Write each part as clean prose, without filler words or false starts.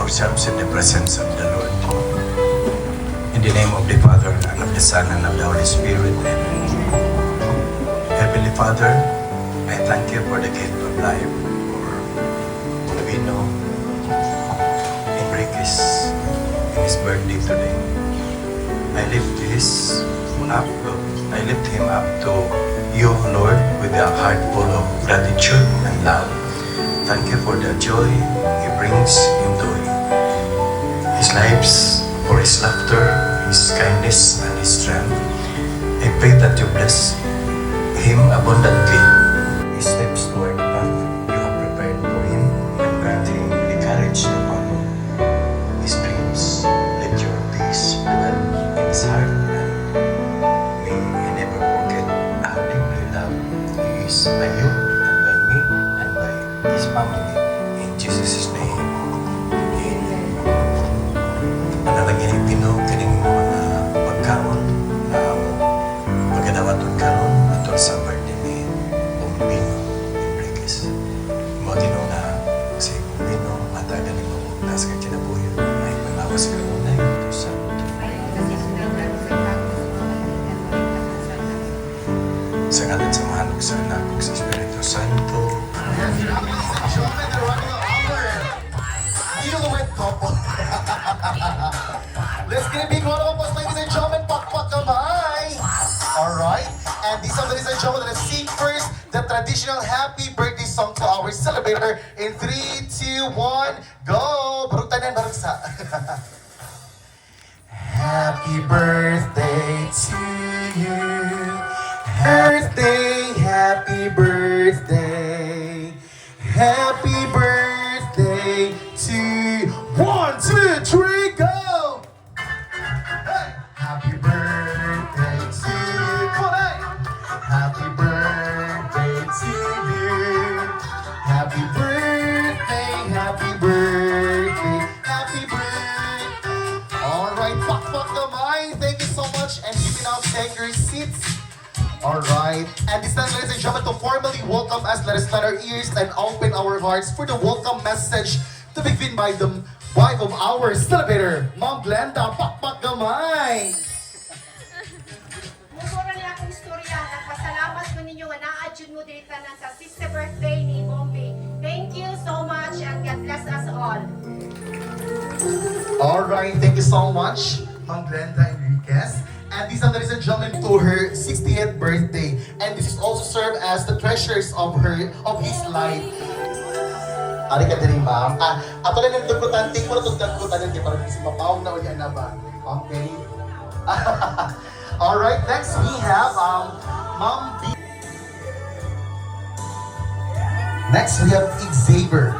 Ourselves in the presence of the Lord. In the name of the Father, and of the Son, and of the Holy Spirit. Amen. Heavenly Father, I thank you for the gift of life, for Pino Enriquez in his birthday today. I lift him up to you, Lord, with a heart full of gratitude and love. Thank you for the joy he brings into his lives, for his laughter, his kindness, and his strength. I pray that you bless him abundantly. His steps toward the path you have prepared for him, and grant him the courage to follow his dreams. Let your peace dwell in his heart, and may he never forget how deeply loved he is by you, and by me, and by his family. In Jesus' name. Panalangin Pino kining mga pagkaon na pagkadawaton karon ato sa birthday ni Pino Enriquez. Mo tino na si Pino matagal ni mo nas ka kinabuhi ay palawas ka na ito sa ngalan sa Mahal ug sa Anak ug sa Espiritu Santo. Let's get a big round of applause, ladies and gentlemen. Pakpak kamay. Alright, and these are ladies and gentlemen, let's sing first the traditional happy birthday song to our celebrator in 3, 2, 1, go! Barug tanan, barug sa. Happy birthday to you. Happy birthday. Happy birthday to 1, 2, 3, go! Hey! Happy birthday to you. Come on, hey! Happy birthday to you. Happy birthday, happy birthday. Alright. And this time, ladies and gentlemen, to formally welcome us, let us let our ears and open our hearts for the welcome message to be given by the wife of our celebrator, Ma'am Glenda Pakpak Gamay. Mumura niya akong istorya. Nagpasalamat ko ninyo nga na-adjun mo dito na sa 60th birthday ni Bombi. Thank you so much and God bless us all. Alright, thank you so much, Ma'am Glenda Enriquez. And these are, ladies and gentlemen, to her 60th birthday. And this is also served as the treasures of his life. Ari ka din, ma'am. Ato lang yung dugutan. Take mo na itong dugutan. Hindi para si Mapawag na ulit na ba? Okay. Alright, next we have Ma'am B. Next we have Xavier.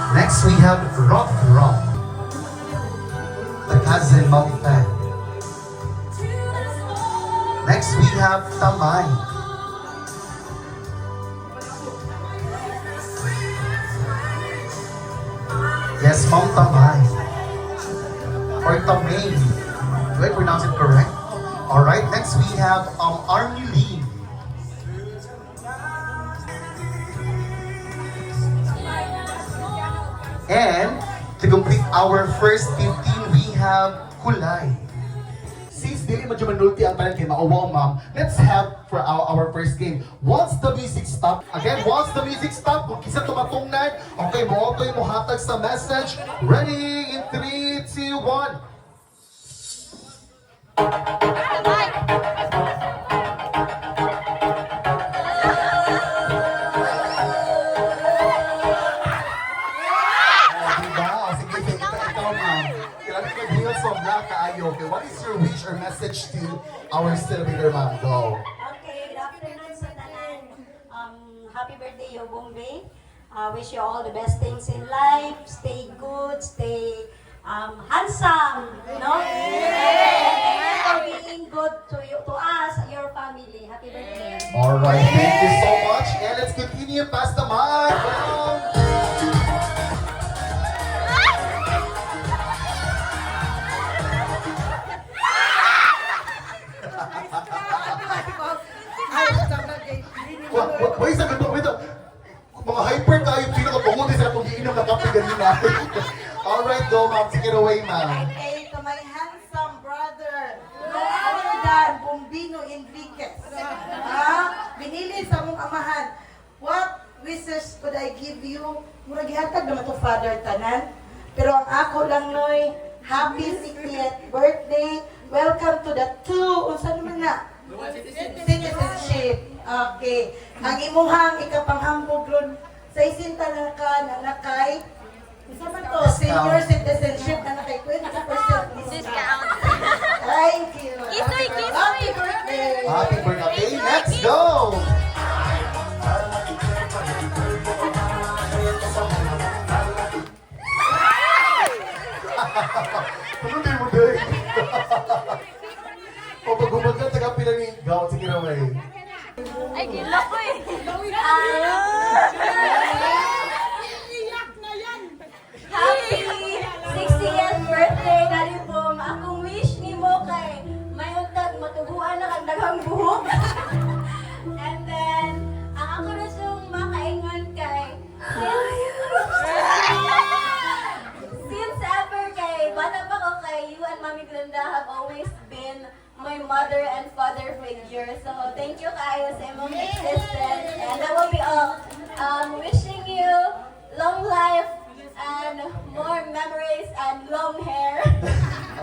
Next we have Rock, the cousin Mount Fan. Next we have Tamay. Yes, Ma'am Tamay. Or Tamay. Do I pronounce it correct? Alright, next we have Army Lee. And to complete our first 15, we have Kulay. Since dili man manulti ang tanan kay maawaw, ma'am, let's have for our first game. Once the music stop, again, once the music stop, kung kisa tumatungnan, okay, mo ito yung hatag sa message. Ready? In 3, 2, 1. Okay, what is your wish or message to our celebrator, ma'am? Go. Okay, good afternoon sa tanan. Happy birthday, Yo Bombi. Wish you all the best things in life. Stay good, stay handsome, no? And thank you for being good to you, to us, your family. Happy birthday. All right, thank you so much. And let's continue past the mic. Wait, sabi mo, wait. Mga hyper tayo, pinakabangon din sa itong iinom na kape ganina. Alright, go ma'am. Take it away, ma'am. Okay, to my handsome brother, no other than Bombino Enriquez. Binili sa mong amahan. What wishes could I give you? Murag gihatag naman to Father Tanan. Pero ang ako lang noy, happy 60th birthday. Welcome to the unsa naman na? Citizenship. Okay. Ang imuhang ikapanghambog ron sa isinta na nakay isa man to, senior citizenship na nakay 20% discount. Thank you. Happy birthday. Happy birthday. Let's go. Ano din mo din? O pag gumagal, tagapila ni Gaw. Take it away. Ay, gila ko eh. Happy 60th birthday, Daddy Bom. Akong wish ni mo kay may untag matubuan na kang daghang buhok. And then, ang ako na siyang makaingon kay since ever kay bata pa ko kay you and Mami Glenda have always been my mother and father figure. So thank you kayo sa imong existence. And that will be all. Wishing you long life and more memories and long hair.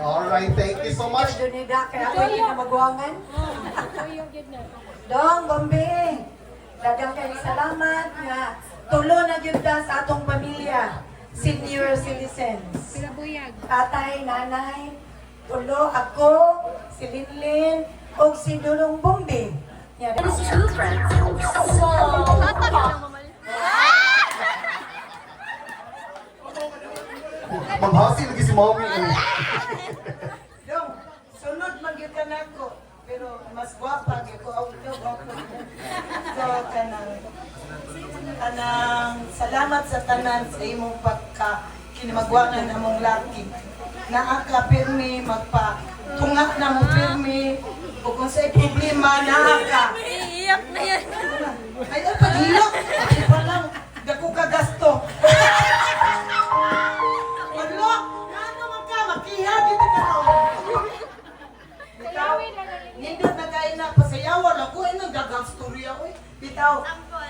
Alright, thank you so much. Dunida, kaya ako hindi na magwangan. Dong, Bombi. Dagang kayo salamat nga tulo na gyud ta sa atong pamilya. Senior citizens. Tatay, nanay, tulo ako, si Linlin, o si Dulong Bombi. Yan. Maghasi lagi si Mommy. Dong, sunod magyud ka nako. Pero mas gwapa ko ang ito gwapa. So kanang salamat sa tanan sa imong pagka kinimagwangan among laki. Naa ka pirmi magpa tunga na mo pirmi o kung sa'y problema naa ka. Iiyak na yan. Ay, paghilak! Ay, palang, dako ka gasto. Wala, ano man ka, makihag ito ka raw. Bitaw, nindot na kayo na pasayawan ako, ay nagdagang storya ko. Bitaw,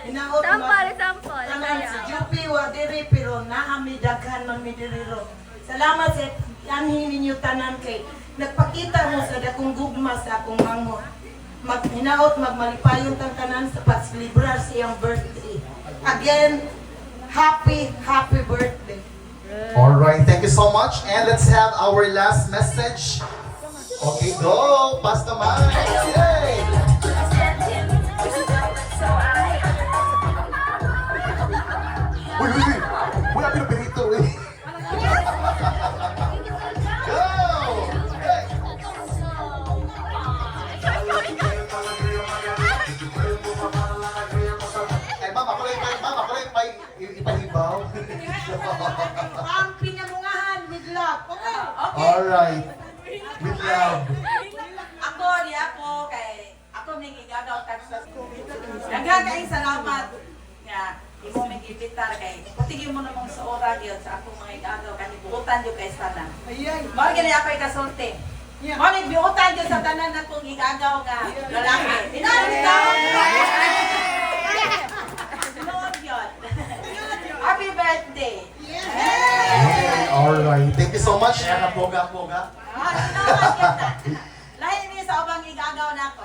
inaot Sampal. Tanan sa Jupi, wadiri, pero naami daghan man mi diriro. Salamat sa yanhin ninyo tanan kay nagpakita mo sa dakong gugma sa akong mango. Hinaot magmalipayon tang tanan sa pagselebrar sa iyang birthday. Again, happy birthday. Alright, thank you so much. And let's have our last message. Okay, go! Pass the mic! Yay! Uy! Wala pinapirito eh! Go! Hey! Eh, mama, kulay pa ipahibaw. Ang pinamungahan with love. Okay. Alright. With love. Ako, di ako, kay ako ning igagaw tag sa school. Daghang kayong salamat nga imo mig ibitar kay patigin mo namang sa ora gyud sa akong mga igagaw kani buutan jud kay sana. Ayan. Mao gani ako ikasulti. Yeah. Mao ning buutan jud sa tanan akong igagaw nga lalaki. Tinawag Lord yun. Happy birthday. Hey, alright. Thank you so much. Poga-poga. Tinawag yun. Lahi ni sa ubang igagaw nako.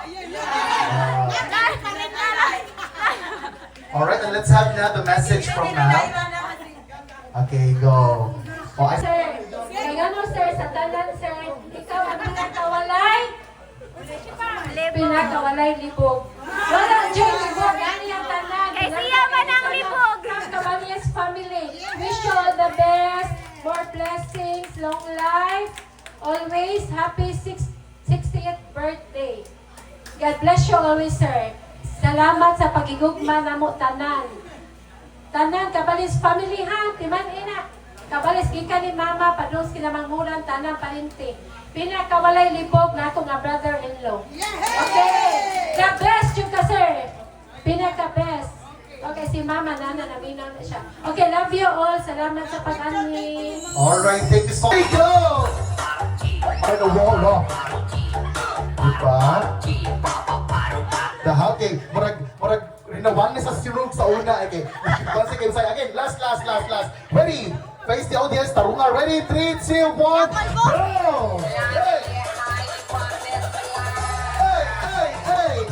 Alright, and let's have now the message from now. Okay, go. Oh, Sir, kaya no sir, sa tanan sir, ikaw ang pinakawalay libog. Wala dyan libog, yan yung tanan. Kay siya man ang libog. Caballes family, wish you all the best, more blessings, long life, always happy 60th birthday. God bless you always, sir. Salamat sa pagigugma na mo tanan. Tanan, Caballes family ha, timan ina. Caballes, gikan ni mama, padung sila manghuran, tanan, parinti. Pinakawalay libog na akong brother-in-law. Okay. God bless you ka, sir. Pinaka-best. Okay, si mama, nana, naminaw na siya. Okay, love you all. Salamat sa pag-anin. alright, thank you so much. Go! Ay, the wall, no? Diba? Okay, murag, rinawan na sa sirog sa una. Okay, once again, say again, last. Ready? Face the audience, tarunga. Ready? 3, 2, 1, go! Hey! Hey!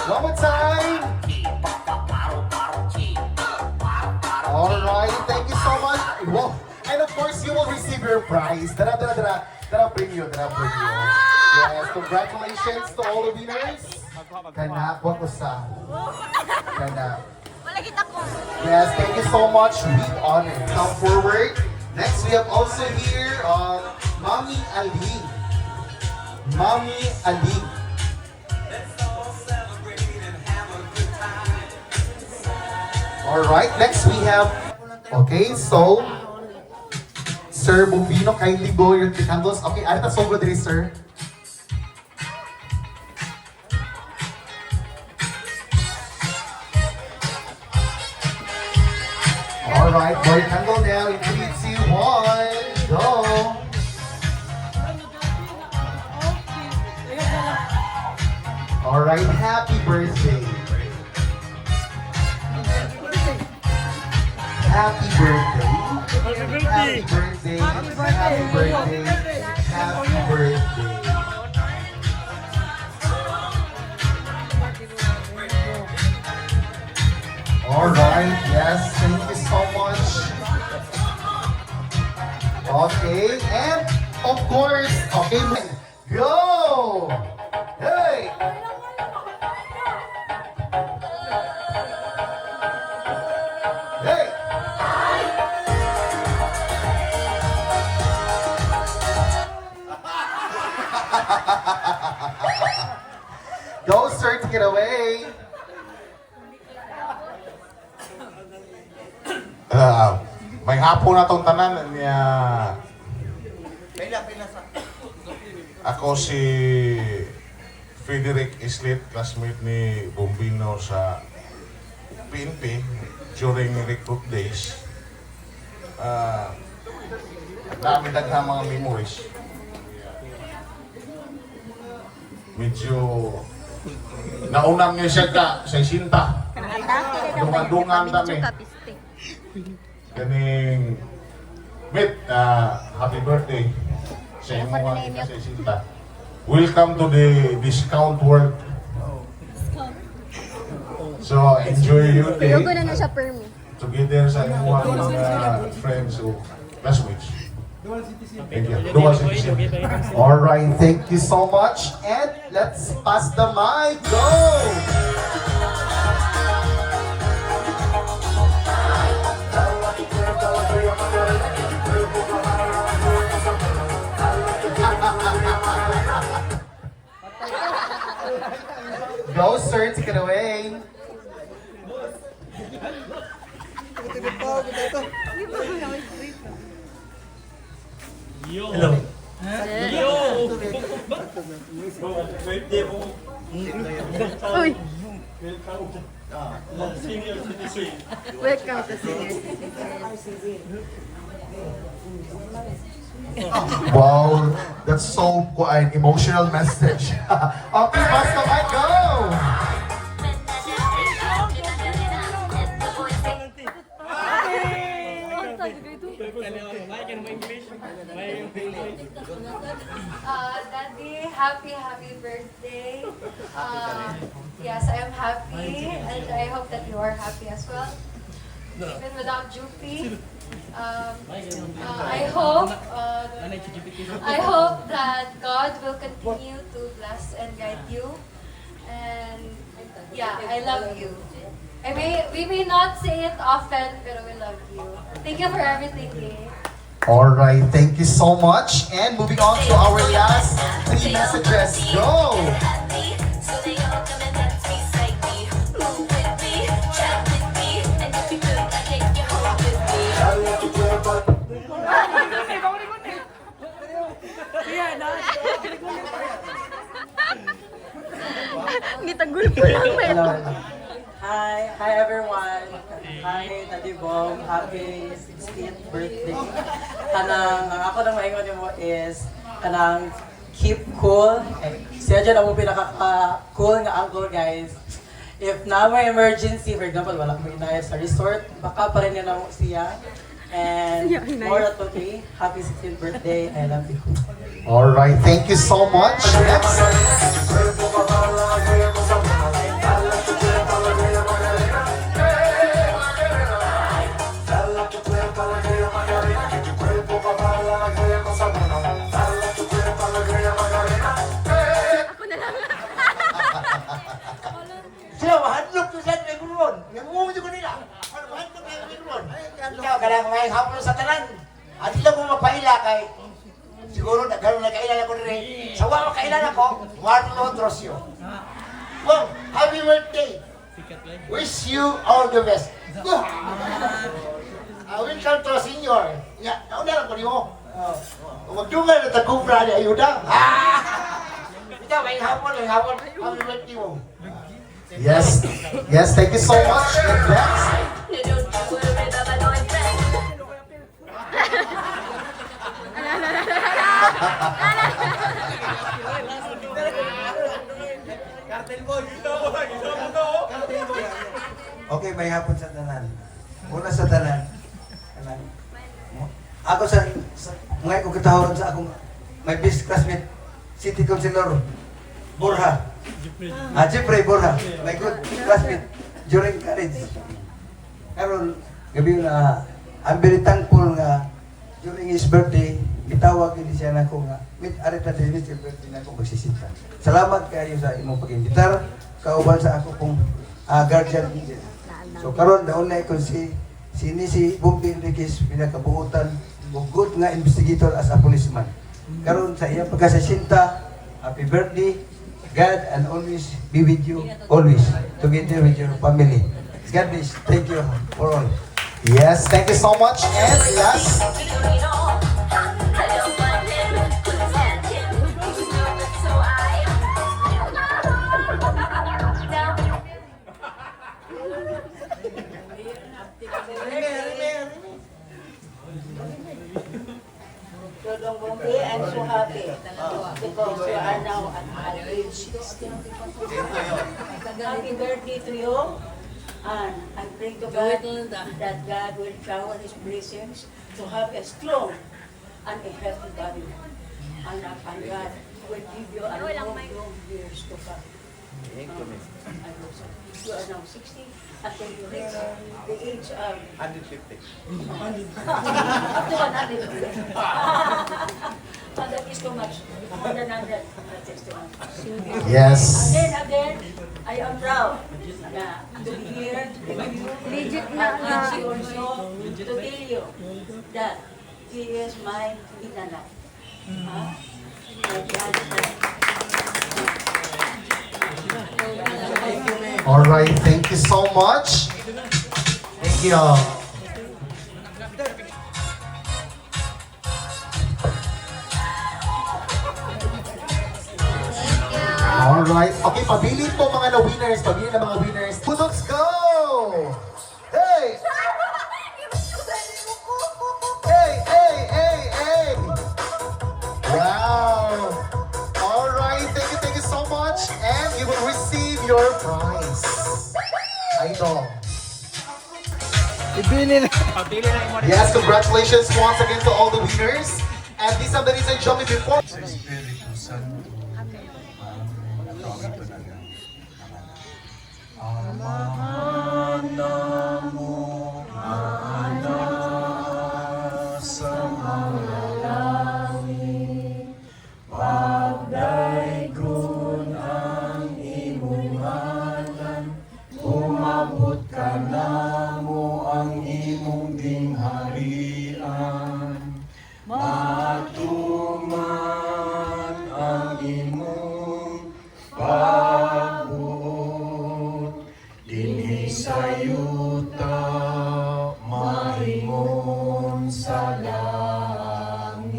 One more time. Alright, thank you so much. Wow. And of course, you will receive your prize. Dara, bring you. Yes, congratulations to all the winners. Kana, what was that? Kana. Wala kita ko. Yes, thank you so much. We honor. Come forward. Next, we have also here, Mommy Aling. Mommy Aling. Alright, next we have, okay, so, Sir Bombino, kindly go your candles. Okay, arita sogo diri, sir. Alright, boy candle now in 3, 2, 1, go! Alright, happy birthday. Happy birthday. Happy birthday. Happy birthday. Happy birthday. Alright, yes, thank you so much. Okay, and of course, okay, go! Hey! Hey! Go, sir, take it away. May hapon na tong tanan niya. Ako si Frederick Islet, classmate ni Bombino sa PNP during recruit days. Dami daghang mga memories. Medyo naunang niya siya ka sa isinta. Dungan-dungan kami. Kaning Mit, happy birthday sa imo nga sa isinta. Welcome to the discount world. So enjoy your day together sa imo mga friends o classmates. Thank you. Dual citizen. All right, thank you so much. And let's pass the mic. Go! Go, sir, take it away. Hello. Wow, that's so an emotional message. Okay, pass the mic, go! Daddy, happy birthday. Yes, I am happy and I hope that you are happy as well. Even without Jupi. I hope that God will continue to bless and guide you. And yeah, I love you. We may not say it often, pero we love you. Thank you for everything, Dave. All right, thank you so much. And moving on to our last 3 messages. Go! Hi everyone. Hi Daddy Bom. Happy 16th birthday. Kanang ang ako nang maingon mo is kanang keep cool. Siya dyan ang pinaka-cool nga uncle, guys. If na may emergency, for example, wala mo inayos sa resort, baka pa rin yan mo siya. And more than okay, happy 16th birthday. I love you. All right, thank you so much. Next. Sila, mahadlok to sa mikroon. Nangunguha ko nila. Mahadlok na yung mikroon. Ikaw, kailangan may hapon sa tanan. At sila mo magpaila kay siguro gano'n na kailan ako rin. Sa wala kailan ako, Marlo Drosio. Well, happy birthday. Wish you all the best. Welcome to senior. Ya, nauna lang ko ni mo. Magdungan na tagubra ni ayuda. Ikaw, may hapon. Happy birthday mo. Yes, yes, thank you so much. And next. Okay, may hapon sa tanan. Una sa tanan. Ako sa ngayon ko katawaran sa akong my best classmate, City Councilor Borja. Jeffrey Borja, my good classmate during college. Karon gabi na I'm very thankful nga during his birthday, itawag din siya na ko nga with Arita Davis yung birthday na ko magsisinta. Salamat kayo sa imong pag-imbitar, kauban sa ako kong guardian angel. So karon daon na ikon si Bombi Enriquez pinakabuutan o good nga investigator as a policeman. Karon sa iyang pagkasasinta, Happy birthday. God and always be with you, always, together with your family. God bless. Thank you for all. Yes, thank you so much. And last, Dodong Bombi, I'm so happy because you are now at age 60. Happy birthday to you, and I pray to God that God will shower His blessings to have a strong and a healthy body. And God will give you a long years to come. You are now 60 until you reach the age of 150. up to 150. That is too much. 100, that is too much. yes. Again, I am proud to be here to give you Legit and also to tell you that he is my inana. All right, thank you so much. Thank you. All right. Okay, pabili po mga na-winners. Pabili na mga winners. Let's go! Hey! Hey, hey, hey, hey! Wow! All right, thank you so much. And you will receive your prize. I know. Yes, congratulations once again to all the winners. And these are ladies and gentlemen before. Sa Espiritu Santo, nakawin pa na Amahan mo, anak sa mga langit, pagdaigon ang imong ngalan, umabot ka na mo ang imong gingharian. Matuman ang imong pagbuot, dinhi sa yuta maingon sa langit.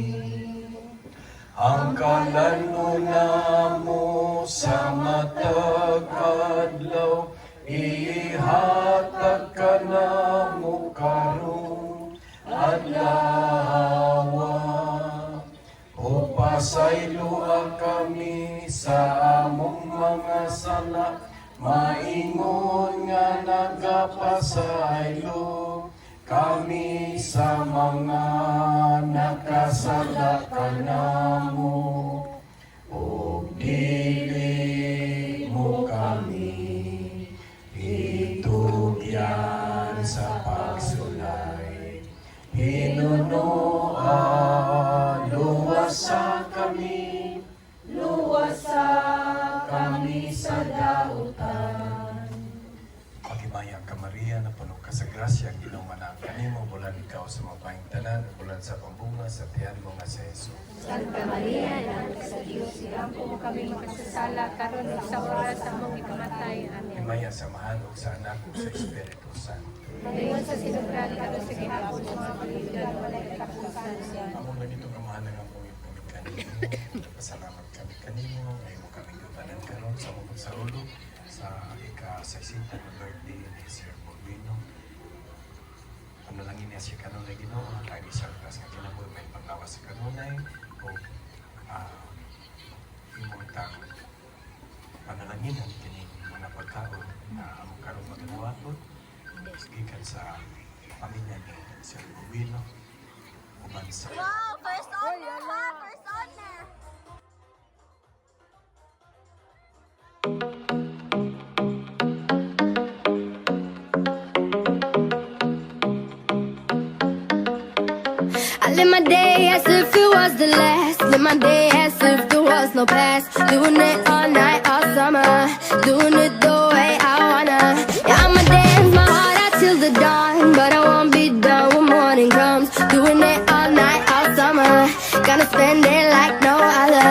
Ang kalanuna mo sa matag adlaw, ihatag ka na mo karon adlaw. O pasayloa kami sa among mga sala, maingon nga nagapasaylo kami sa mga nakasala kanamo. O dili mo kami itugyan sa pagsulay. Hinunoan, luwasa kami sa dautan. Paghimayang ka Maria, na puno ka sa grasya, ginumanan kanimo, bulan ikaw sa mapaing tanan, bulan sa pambunga sa tiyan mo nga sa Jesus. Santa Maria, Ina sa Diyos, iampo mo kami makasasala, karon ug sa oras sa among ikamatay. Amen. Himaya samahan og sa anak ug sa Espiritu Santo. Ngayon sa sinubran, karon sa gihapon sa mga paligan, walay katapusan siya. Amo na dito kamahanan ang pumipumig kanimo. Pasalamat kami kanimo, ngayon mo kami gabanan karon sa mong sa ulo sa ika-60 na birthday ni Sir Borbino. Panalangin niya siya kanunay Ginoo, kay di siya kas nga kinabuhi may paglawas sa kanunay o imong panalangin ang kini mga pagkaon na amo karon magabuhaton gikan sa pamilya ni Sir Borbino uban sa Wow, first honor ha! First honor! I live my day as if it was the last. Live my day as if there was no past. Doing it all night, all summer. Doing it the way I wanna. Yeah, I'ma dance my heart out till the dawn. But I won't be done when morning comes. Doing it all night, all summer. Gonna spend it like no other.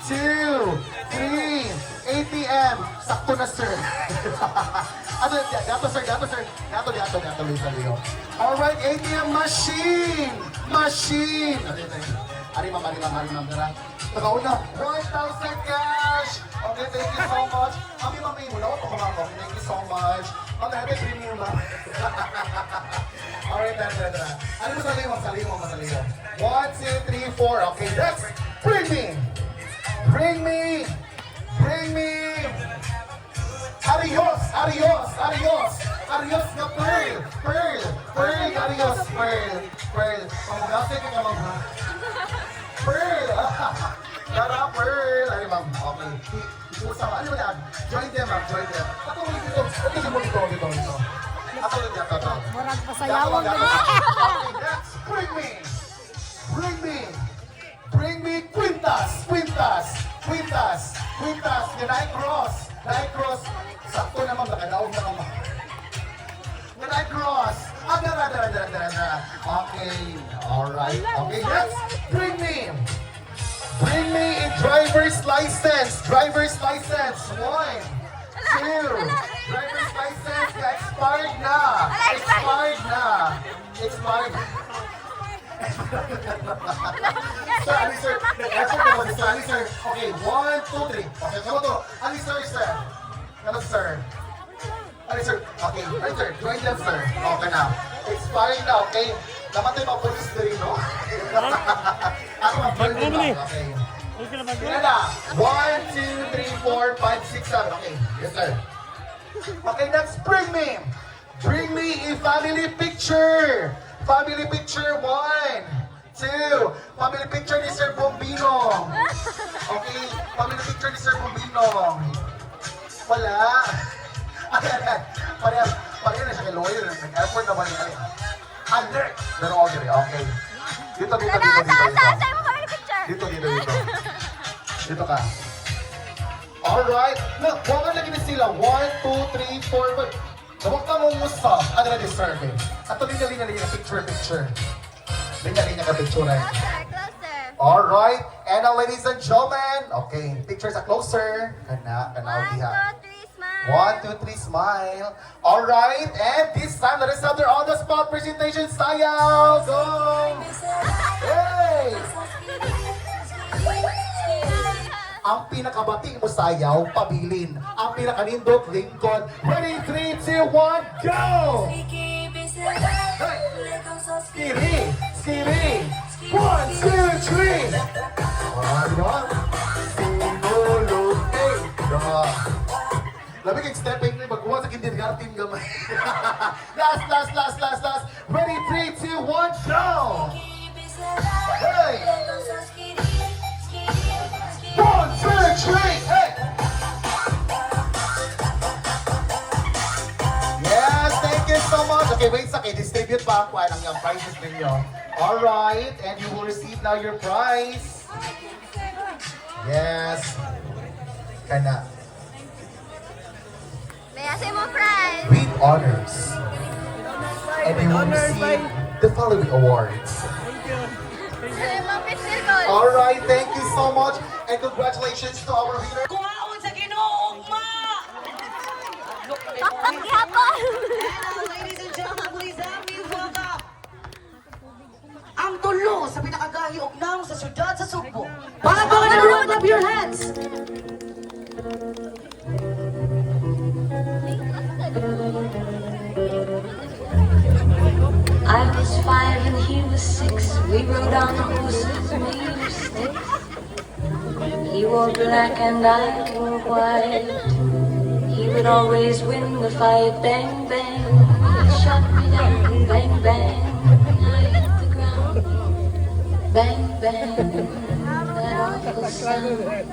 2, 3, 8 p.m. Sakto na, sir. Ano, gato, sir, gato, sir. Gato, Luisa Leo. Alright, 8 p.m. machine! Machine! Ari, ma'am, tara. Nakauna, 1,000 cash! Okay, thank you so much. Mami, mami, wala ko kumako. Thank you so much. Mami, happy premium, ma'am. Alright, tara. Ano mo sa liyo? 1, 2, 3, 4. Okay, next. Bring me. Arios na Pearl, Arios, Pearl. Pamugase ka naman, ha? Pearl! Tara, Pearl! Ay, ma'am, okay. Usama, ano na? Join them, ma'am, join them. Ako dito. Ako lang dito. Murag pasayawan mo na. Okay, next, bring me Quintas. Yung na-cross. Sakto naman, nakadaog na naman. Yung na-cross. Dara. Okay, alright. Okay, next, bring me a driver's license. 1, 2. Driver's license, expired na. Sir, Ali, sir. Nag-effort naman si Ali, sir. Okay, 1, 2, 3. Okay, kamo to. Ali, sir. Kamo, sir. Ali, sir. Okay, right, sir. Join them, sir. Okay na. Expired na, okay? Namatay mga police na rin, no? Ako, mag-join them na. Okay. Sila na. 1, 2, 3, 4, 5, 6, 7. Okay, yes, sir. Okay, next, bring me a family picture. 1, 2. Family picture ni Sir Bombino. Okay, family picture ni Sir Bombino. Wala. Pareha na siya kay lawyer. Nag-effort naman niya. Alert! Pero okay. Dito. Dito ka. Alright. Look, huwag lagi na sila. 1, 2, 3, 4, 5. Huwag ka mong musta. Ano na deserve eh. At ito linya picture. Linya ka picture eh. Alright. And now, ladies and gentlemen. Okay, pictures are closer. Kana diha. 1, 2, 3, smile. Alright, and this time, let us have their on-the-spot presentation. Sayaw! Go! Hey! Ang pinakabati mo sayaw, pabilin. Ang pinakanindot, lingkod. Ready, 3, 2, 1, go! Hey! Skiri! 1, 2, 3! Diba? Sinulog, hey! Diba? Labi kang stepping rin, magkuha sa kindergarten gamay. Last. Ready, 3, 2, 1, show! Hey! 1, 2, 3, hey! Yes, thank you so much. Okay, wait a second. Distribute pa ako ang yung prizes ninyo. Alright, and you will receive now your prize. Yes. Kana. With honors. And you will receive the following awards. Alright, thank you so much. And congratulations to our winner. Kuhaon sa Ginoo, ugma! Ladies and gentlemen, please help me welcome ang tulo sa pinakagahi og naong sa syudad sa Sugbo. Palakpakan na everyone, clap your hands. I was 5 and he was 6. We rode on horses made of sticks. He wore black and I wore white. He would always win the fight. Bang, bang, he shot me down. Bang, bang, I hit the ground. Bang, bang, that awful sound.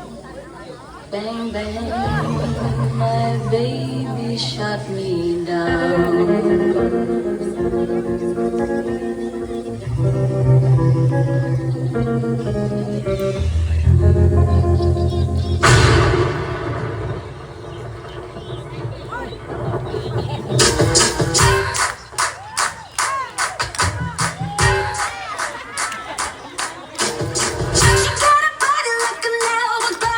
Bang, bang, my baby shot me down. She got a body like an hourglass.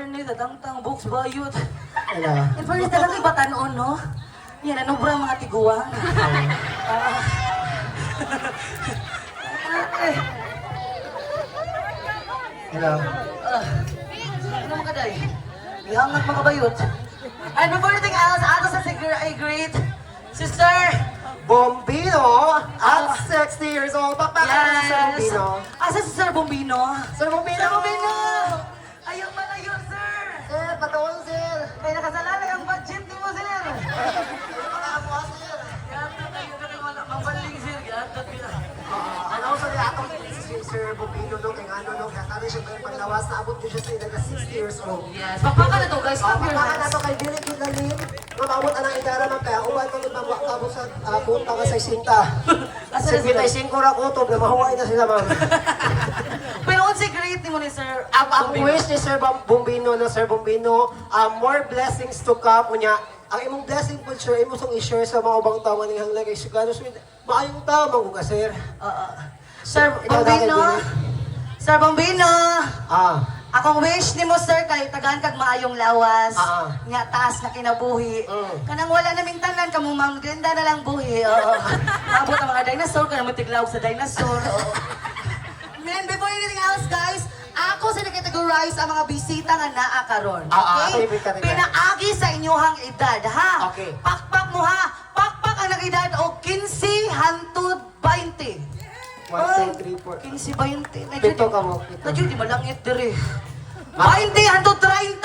fairness, tang books bayot. Ano? In fairness, talagang iba tanon, no? Yan, ano ba mga tiguang? Hello. Ano mga day? Ihangat mga bayot. And before anything else, ato sa great sister. Bombino at 60 years old. Pakpakan si Sir Bombino. Asa si Sir Bombino? Sir Bombino! Sir Bombino! Ayaw pa na yun, sir! Sir, patuon, sir. Kaya nakasalalay ang budget mo, sir! Pakamuha, sir. Gata kayo na wala mabaling, sir. Gata kayo. And also, the atong si Sir Bombino, no, kay ano, no, kaya siya kayo paglawas na abot ko siya sa edad na 60 years old. Yes, pakpakan na to, guys. Clap your Pakpakan na hands. to kay Billy Kidalin. Mamawot ang idara man kaya uwan kami mamwakabo sa punta ka sa isinta. Asa na sila? 75 ra kutob na mahuway na sila, ma'am. Pero unsa great ni mo ni Sir? Ang wish ni Sir Bombino, no, Sir Bombino, more blessings to come. Unya, ang imong blessing po, sir, imong song i-share sa mga ubang tao ng hanglag kay Sigano. Maayong tao, mga sir. Sir Ikaw Bombino. dahil Sir Bombino. Ah, Akong wish ni mo, sir, kay tagaan kag maayong lawas. Nga taas na kinabuhi. Kanang wala naming tanan, kamo Ma'am Glenda na lang buhi. Oo. Maabot ang mga dinosaur, kanang matiglaw sa dinosaur. Oo. Man, before anything else, guys, ako sa nakategorize ang mga bisita nga naa karon. Okay? Pinaagi sa inyohang edad, ha? Okay. Pakpak mo, ha? Pakpak ang nag-edad o 15 hangtod 20. 1, 2, 3, 4. 15, 20. Pito ka mo. Pito. Nadyo, di malangit diri. 20 hangtod 30.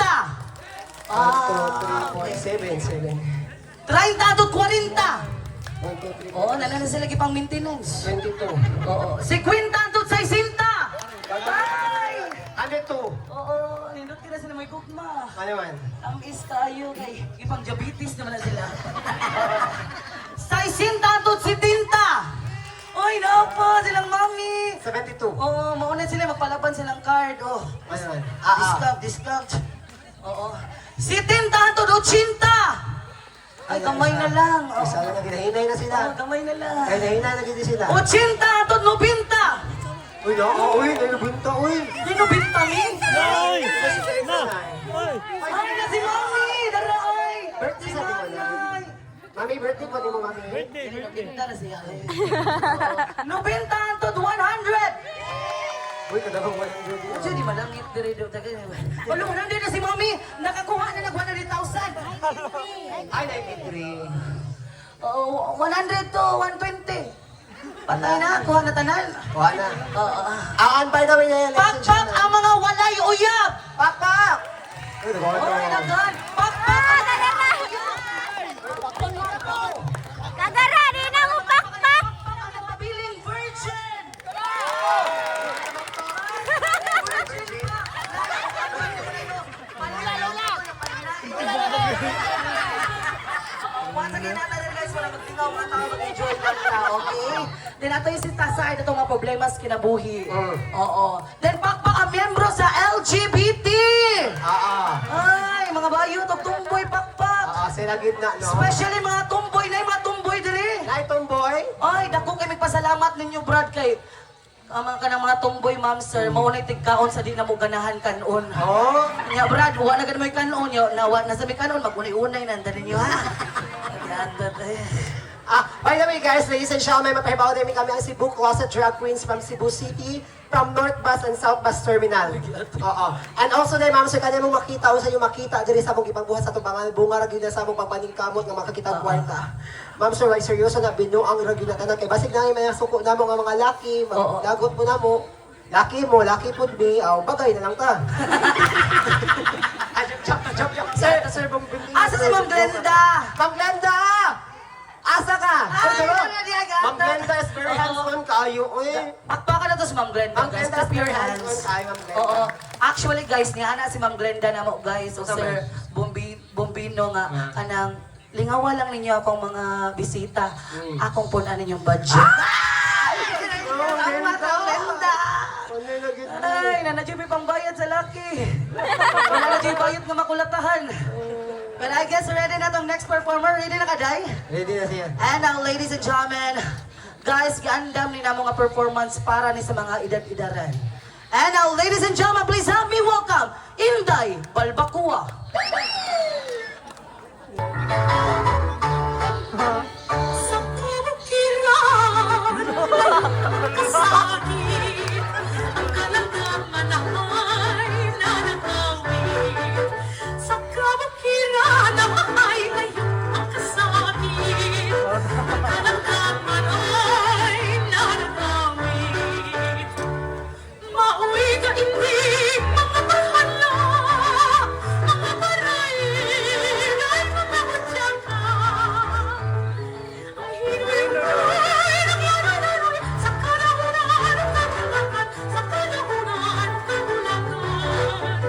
1, 2, 3, 4, 7, 7. 30 hangtod 40. 1, 2, 3, Oo, nalala sila pang maintenance. 22. Oo. 50 hangtod 60. Ay! Ano to? Oo, nindot ka na sila may gugma. Ano man? Ang is tayo kay ipang diabetes naman na sila. 60 hangtod 70. Oy, napa silang mami. 72. Oo, mauna sila magpalaban silang card. Oh. Ano man? Discount. Oo. 70 hangtod 80. Ay, gamay na lang. Oo. Sana na ginahinay na sila. Oo, gamay na lang. Ay, nahinay na gindi sila. 80 hangtod 90. Uy, no, uy, nilubinto, uy. Sino bintamin? Ay, kasi kayo na. Ay, na si Mami! Daraay! Birthday sa di mo na. Mami, birthday pa di mo, mami. Binta na siya. 90 hangtod 100. Uy, kadabang 100. Diyo, di malangit dire do. Wala, 100 na si Mami! Nakakuha na nag 100,000. Ay, 93. Oo, 100 to 120. Patay na, kuha na tanan. Kuha na. Oo. By the way, Pakpak ang mga walay uyab! Pakpak! Uy, nagawa Oy, na. dagan! Pakpak ang mga walay uyab! Kagara, di na mo pakpak! Pakpak ang nagpabiling virgin! Once again, natin guys, wala magtingaw mga tao mag-enjoy lang na, okay? Then ato yung sitasay na itong mga problemas kinabuhi. Oo. Then pakpak ang miyembro sa LGBT! Ay, mga bayo, tumboy pakpak! Sila gitna, no? Especially mga tumboy na yung mga tumboy diri. Night, tomboy. Ay, dako kay magpasalamat ninyo, Brad, kay mga kanang mga tomboy, ma'am, sir, maunay tigkaon sa di na mo ganahan kanon. Oh. Nya, Brad, wa na ganun may kanon, yo, nasa may kanon, magunay-unay nanda ninyo, ha? Agad, By the way, guys, ladies and gentlemen, mapahibaw din kami ang Cebu Closet Drag Queens from Cebu City, from North Bus and South Bus Terminal. Oo. And also, dahil ma'am, sir, kanya mong makita, o sa iyo makita, diri sa mong ipangbuhat sa tubangan, bunga ragil na sa mong pagpaningkamot ng makakita ang kwarta. Ma'am, sir, ay seryoso na, binuang ragil na tanan. Kay basig na may suko na mo nga mga laki, magdagot mo na mo. Laki po, be, bagay na lang ta. Sir, Asa si Ma'am Glenda? Ma'am Glenda! Asa ka? Ay, wala di agad. Ma'am Glenda is very hands-on kayo, uy. Pakpakan na to si Ma'am Glenda, Ma'am guys. Glenda Clap is your very hands. hands-on kayo, Ma'am Glenda. Oo. Actually, guys, niya na si Ma'am Glenda na mo, guys. O Sir Bombino nga, kanang lingawa lang ninyo akong mga bisita. Akong punan ninyong budget. Ay, nanadyo pang bayad sa laki. Wala na dyan bayad na makulatahan. But I guess ready na tong next performer. Ready na ka, Day? Ready na siya. And now, ladies and gentlemen, guys, gaandam ni na mga performance para ni sa mga edad-edaran. And now, ladies and gentlemen, please help me welcome Inday Balbacua. Sa kabukiran, kasakit, ang kalagaman ay nananawin. Sa kabukiran ay ngayon ang kasakit, ang kalagaman ay nananawin. Mauwi ka indig, mga bahala, mga barayin ay mamamutya ka. Ay hinuloy, nangyanaroy, sa kalahunan ng kabulakan, sa kalahunan ng kabulakan.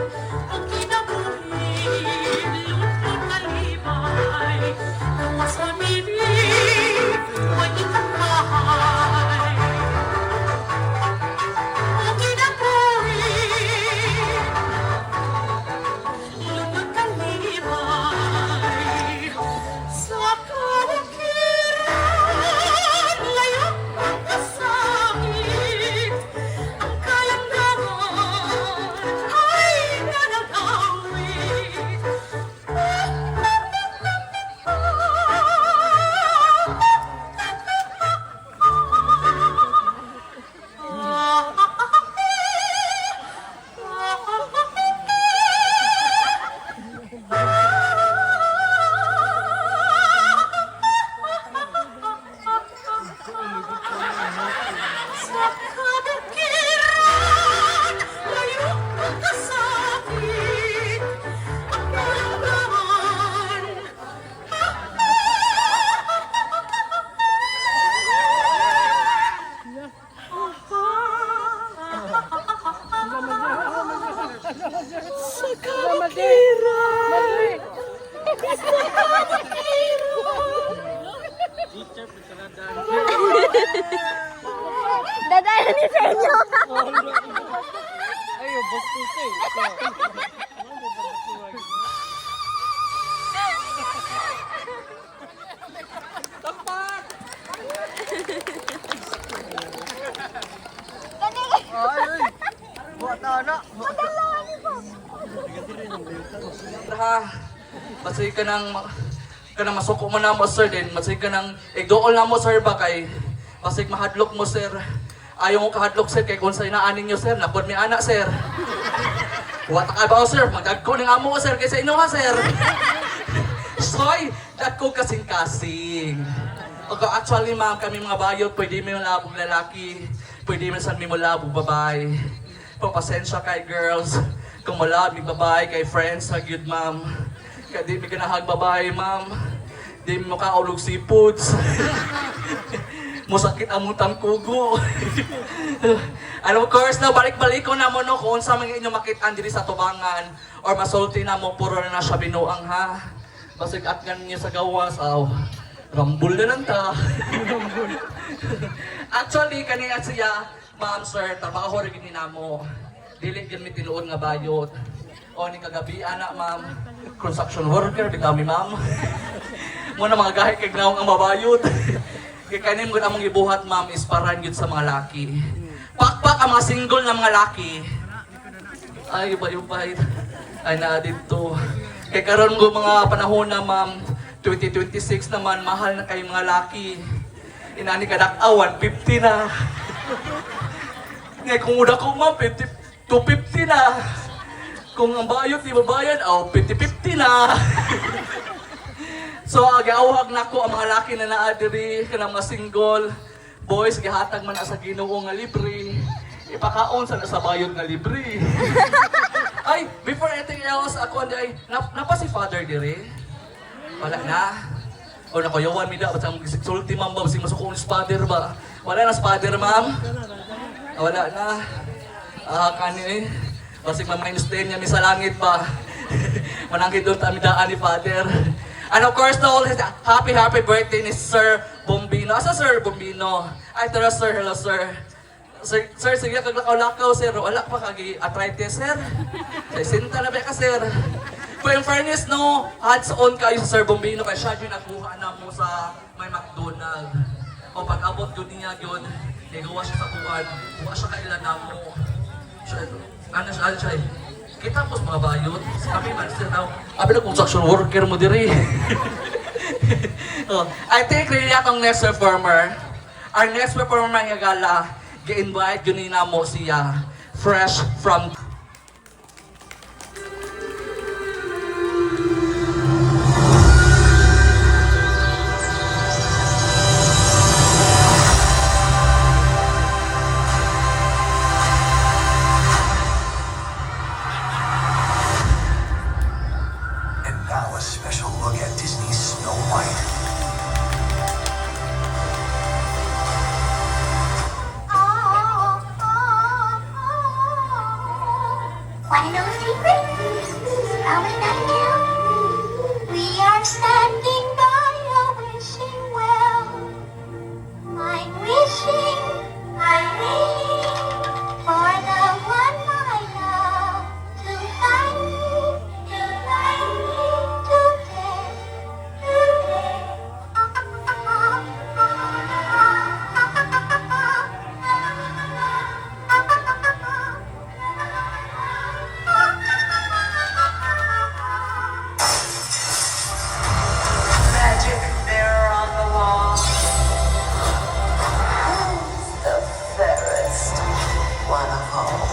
Ang kinabuhin, lutong kalibay, kawas mamili, huwag itang bahay. Ang kinabuhin, lutong kalibay, sa kabukiran, layong pagkasakit, ang kalandaman ay nananawit. Sa kabukiran, layong pagkasakit, ang kalandaman. Sa kabukiran, Dadayan ni sa inyo. Ha, masay ka nang masuko mo na mo sir din, masay ka nang igdool na mo sir ba kay masay mahadlok mo sir. Ayaw mo kahadlok sir kay kung sa inaanin nyo sir, napod may anak sir. Wata ka ba sir, magagko ng amo ko sir kaysa ino ha sir. Soy, dako kasing-kasing. Actually ma'am, kami mga bayot, pwede may labog lalaki, pwede may san may labog babae. Papasensya kay girls, kung malabig babae kay friends, hagyud ma'am. Kaya di may kanahag babae ma'am, di mo kaulog seafoods. Musakit ang mutang kugo. And of course, na balik-balik ko na mo no, kung sa mga inyo makitaan diri sa tubangan, or masulti na mo, puro na siya binuang ha. Basig at ganyan sa gawas, rambul na lang ta. Actually, kanina siya, ma'am, sir, trabaho rin na mo. Dili din may tinuod nga bayot. O ni kagabi, anak, ma'am, construction worker, bitami, ma'am. Muna mga gahit kay gnawang ang mabayot. Kaya kanin ko na mong ibuhat, ma'am, is paran yun sa mga laki. Pakpak ang mga single na mga laki. Ay, ubay-ubay. Ay, na dito. Kaya karon ko mga panahon na, ma'am, 2026 naman, mahal na kayong mga laki. Inani ka dak, 150 na. Ngayon, kung uda ko, ma'am, 250 na. Kung ang bayot, di ba bayad, 50-50 na. So, giawhag na ko ang mga laki na naadiri, kanang mga single. Boys, gihatag man na sa Ginoo nga libre. Ipakaon sa bayot nga libre. Ay, before anything else, ako ay, napa si father diri? Wala na. O nakuyawan mi da, ba't ang sulti ma'am ba, basing masukong si father ba? Wala na si father, ma'am? Wala na. Kani, basing ma-maintain niya mi sa langit ba? Manangkit doon tamidaan ni father. And of course, no, happy birthday ni Sir Bombino. Asa Sir Bombino? Ay, tara Sir, hello Sir. Sir, sige kaglakaw-lakaw Sir. Wala pa kagi-arthritis Sir. Sa sinta na ba ka Sir? But in fairness, no, hands-on kayo sa Sir Bombino. Kaya siya yung nakuha na mo sa may McDonald. O pag-abot yun niya yun, gawa siya sa kuwan. Gawa siya kailan na mo. Ano siya eh. Kita po sa mga bayot. Kami man siya daw. Abi na construction worker mo diri. Oh, I think really atong next performer. Our next performer nga gala, gi-invite yun na mo siya. Fresh from And now a special look at Disney's Snow White. Want to know a secret? Probably not now. We are standing by a wishing well. I'm wishing, I'm waiting for the one I love to find me today. Magic mirror on the wall. Who's the fairest one of all?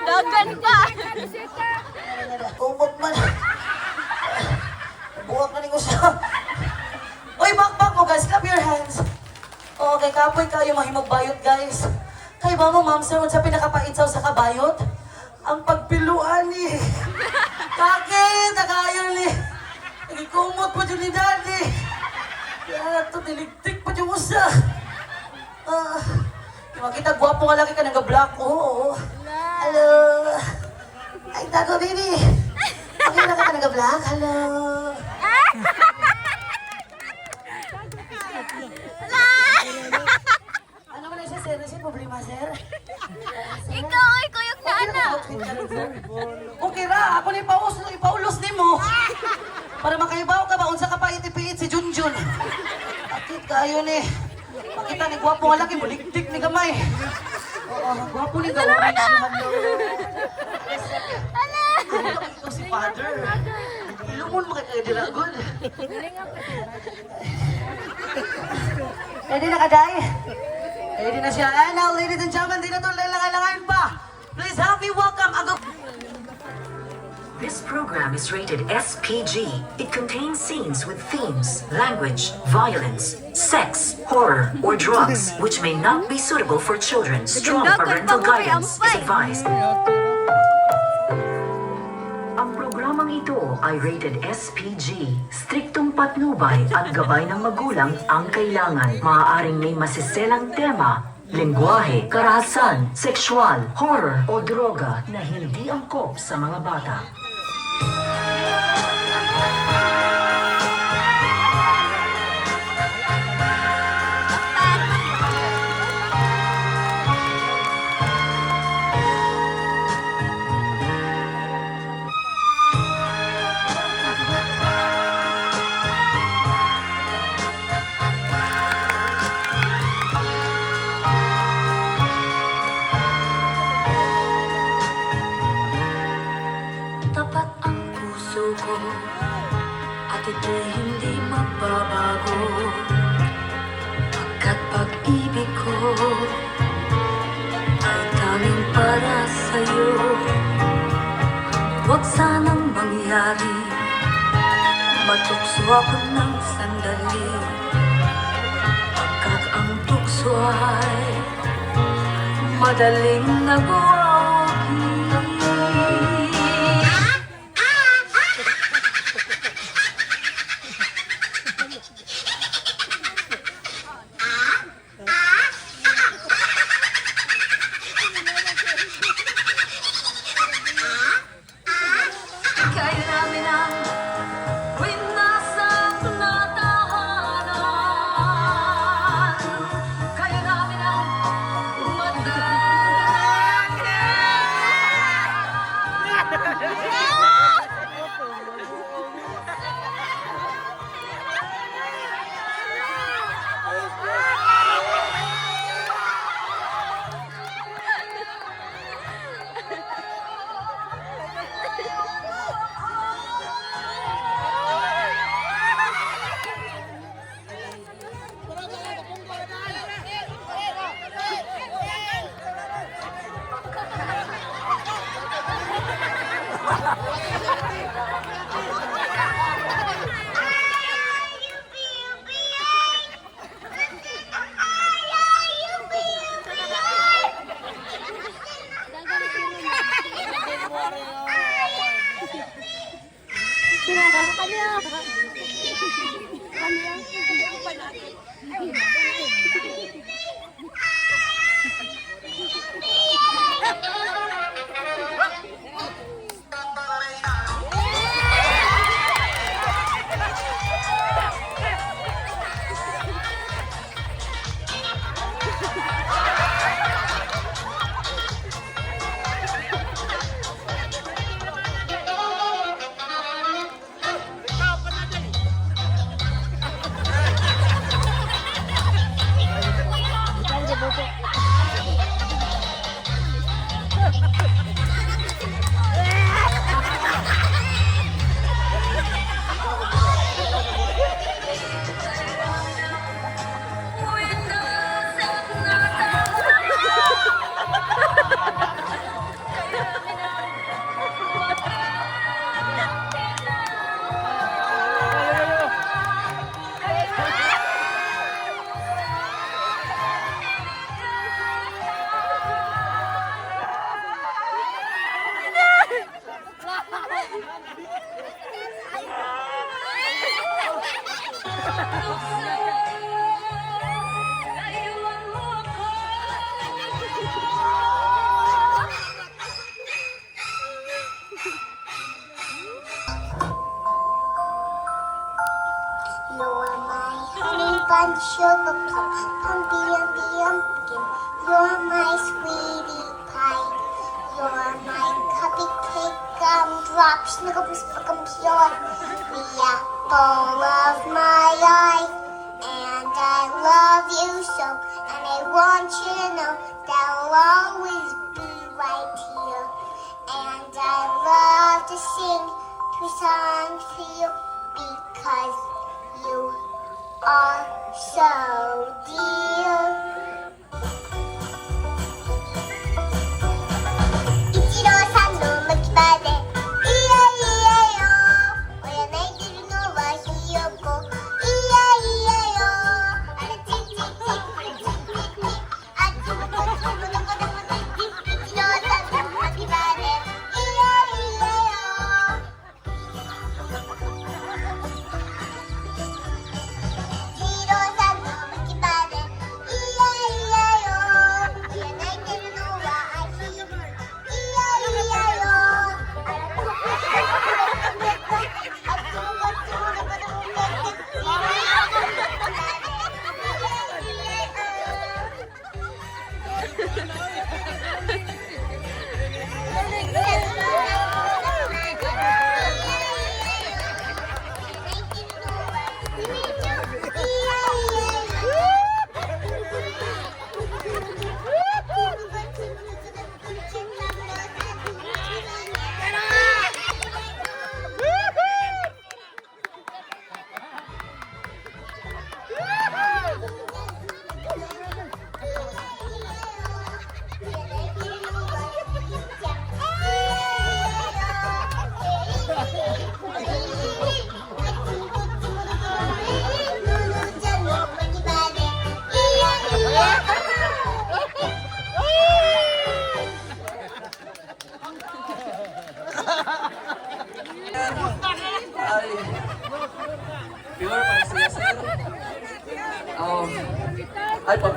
Dagan pa! Kumot man. Buwak na ninyo siya. Uy, back mo guys. Clap your hands. Okay, kapoy kayo mahimog bayot guys. Kay ba mo ma'am sir, sa pinakapaitsaw sa kabayot? Ang pagpiluan ni. Bakit? Nakayon ni. Nagikumot pa dyan ni daddy. Kaya ito, niligtik pa dyan usa. Makita, gwapo nga lagi ka nag-black. Oo. Hello. Ay, tago, baby. Makita ka nag-black. Hello. Ano ba na siya, sir? Ano siya problema, sir? Ikaw ay kuyog na anak! Okay ra, ako na ipaulos ni mo. Para makaibaw ka ba, unsa ka pa itipiit si Junjun. Akit kayo ni. Makita ni gwapo nga laki, muligtik ni gamay. Oo, gwapo ni gawin. Ito si father. Ilumon mo kay Diragod. Ready na ka, Day? Ready na siya. And now, ladies and gentlemen, di na ito kailangan pa. Please help me welcome ang... This program is rated SPG. It contains scenes with themes, language, violence, sex, horror, or drugs, which may not be suitable for children. Strong parental guidance is advised. Ang programang ito ay rated SPG. Striktong patnubay at gabay ng magulang ang kailangan. Maaaring may masiselang tema, lengguwahe, karahasan, sexual, horror o droga na hindi angkop sa mga bata. Tapat ang puso ko at ito'y hindi magbabago, pagkat pag-ibig ko ay tanging para sa'yo. Huwag sanang mangyari, matukso ako ng sandali, pagkat ang tukso ay madaling nagwawagi. Kaya namin ang winasak na tahanan. Kaya namin ang You're my honey bun, sugar plum, pumpkin, pumpkin. You're my sweetie pie. You're my cupcake, gumdrop, snickles, pickums. You're the apple of my eye, and I love you so. And I want you to know that I'll always be right here. And I love to sing two songs to you because you are so dear.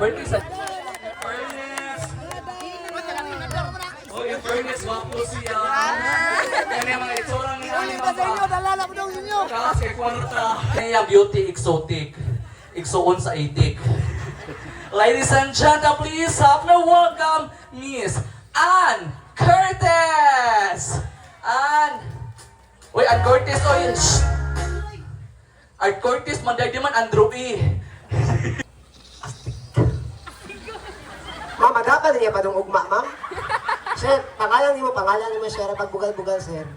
birthday sa... Ernest! Oh, yung Ernest, wapo siya. Yan yung mga itsurang niya. Kasi kwarta. Yan yung beauty exotic. Igsuon sa itik. Ladies and gentlemen, please have a welcome Miss Ann Curtis! Ann! Uy, Ann Curtis, oy! Shh! Ann Curtis, manday di man Andrew E. Ma'am, agapan niya pa nung ugma, ma'am. Sir, pangalan mo, sir, pagbugal-bugal, sir.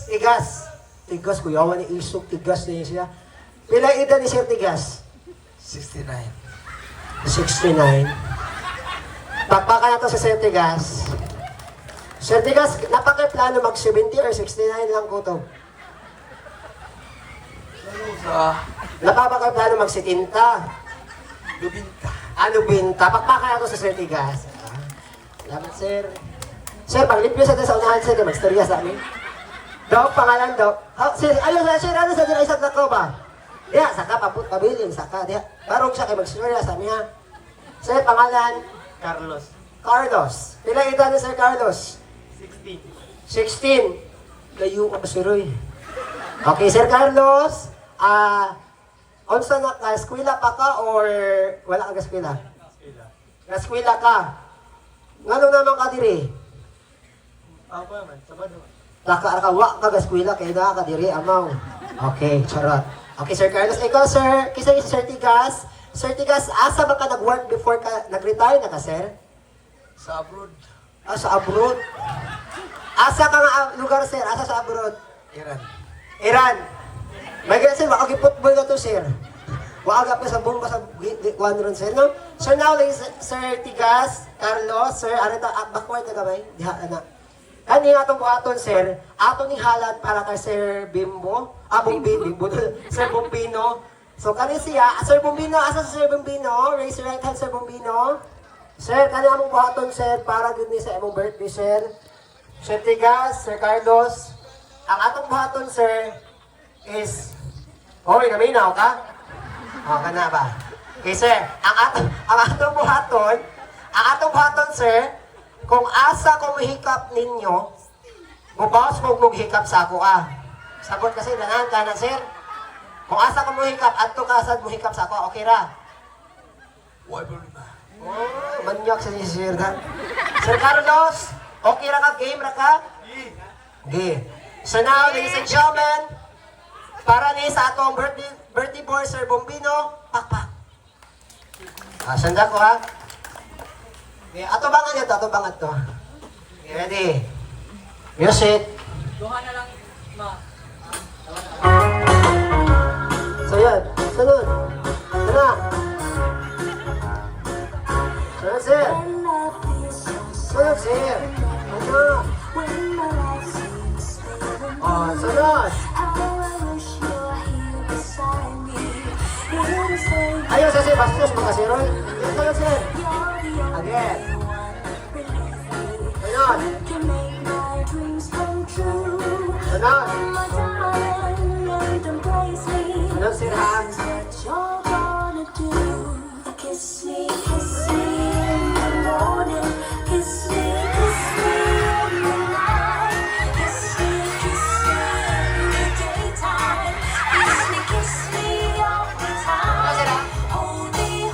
Tigas. Tigas, kuyawan ni Isok, tigas niya siya. Pila edad ni Sir Tigas? 69. 69. Pakpaka na to sa Sir Tigas. Sir Tigas, napakiplano mag-70 or 69 lang ko to? Napakiplano mag-70. Lubinta. Lubinta. Pakpaka na to sa Sir Tigas. Salamat, Sir. Sir, paglipyo sa sa unahan, Sir, mag-storya sa amin. Dok, pangalan, Dok. Sir, ano sa dira isang nako ba? Diya, saka pabilin, saka diya. Barog siya kay mag-storya sa amin, ha? Sir, pangalan? Carlos. Carlos. Pila edad ni Sir Carlos? 16. 16. Layo ka ba, Sir Roy? Okay, Sir Carlos. Unsa na ka? Eskwela pa ka or wala ka eskwela? Eskwela ka. Ngano naman ka diri? Ako naman, Sabado. Wa ka eskwela kay na ka diri amaw. Okay, charot. Okay, Sir Carlos. Ikaw, Sir. Kisa si Sir Tigas. Sir Tigas, asa ba ka nag-work before ka nag-retire na ka, Sir? Sa abroad. Sa abroad. Asa ka nga lugar, Sir? Asa sa abroad? Iran. Iran. May ganyan, Sir. Waka football na to, Sir. Waka pa sa bomba sa one run, Sir. No? Sir, now, Sir Tigas, Carlos, Sir, arita, backward na gamay. Diha, anak. Kani atong buhaton, Sir, ato ni halad para kay Sir Bimbo, Bimbo, Sir Bombino. So kani siya, Sir Bombino, asa si Sir Bombino? Raise your right hand, Sir Bombino. Sir, kani among buhaton, Sir, para gud ni sa imong birthday, Sir. Sir Tigas, Sir Carlos, ang atong buhaton, Sir, is, naminaw ka? Kana ba? Okay, Sir, ang atong buhaton, Sir, kung asa ko mahikap ninyo, mubawas mo maghikap sa ako Sagot kasi nanan ka na, Sir. Kung asa ko mahikap, at to kasad mohikap sa ako, okay ra? Why problema? Manyak sa si Sir Dan. Sir Carlos, okay ra ka? Game ra ka? Okay. So now, ladies and gentlemen, para ni sa atong birthday boy, Sir Bombino, pakpak. Sanda ko, ha? Okay, ato bangan to. Okay, ready? Music. Duha na lang, ma. So yan, sunod. Sana. Sunod, Sir. Sunod, Sir. Ano? Sunod. Ayaw sa Sir, bastos makasiroy. Sunod, Sir. Again. Sunod. Sunod. Sunod, Sir, ha? Kiss me in the morning. Kiss me in the night. Kiss me in the daytime. Kiss me all the time. Hold me,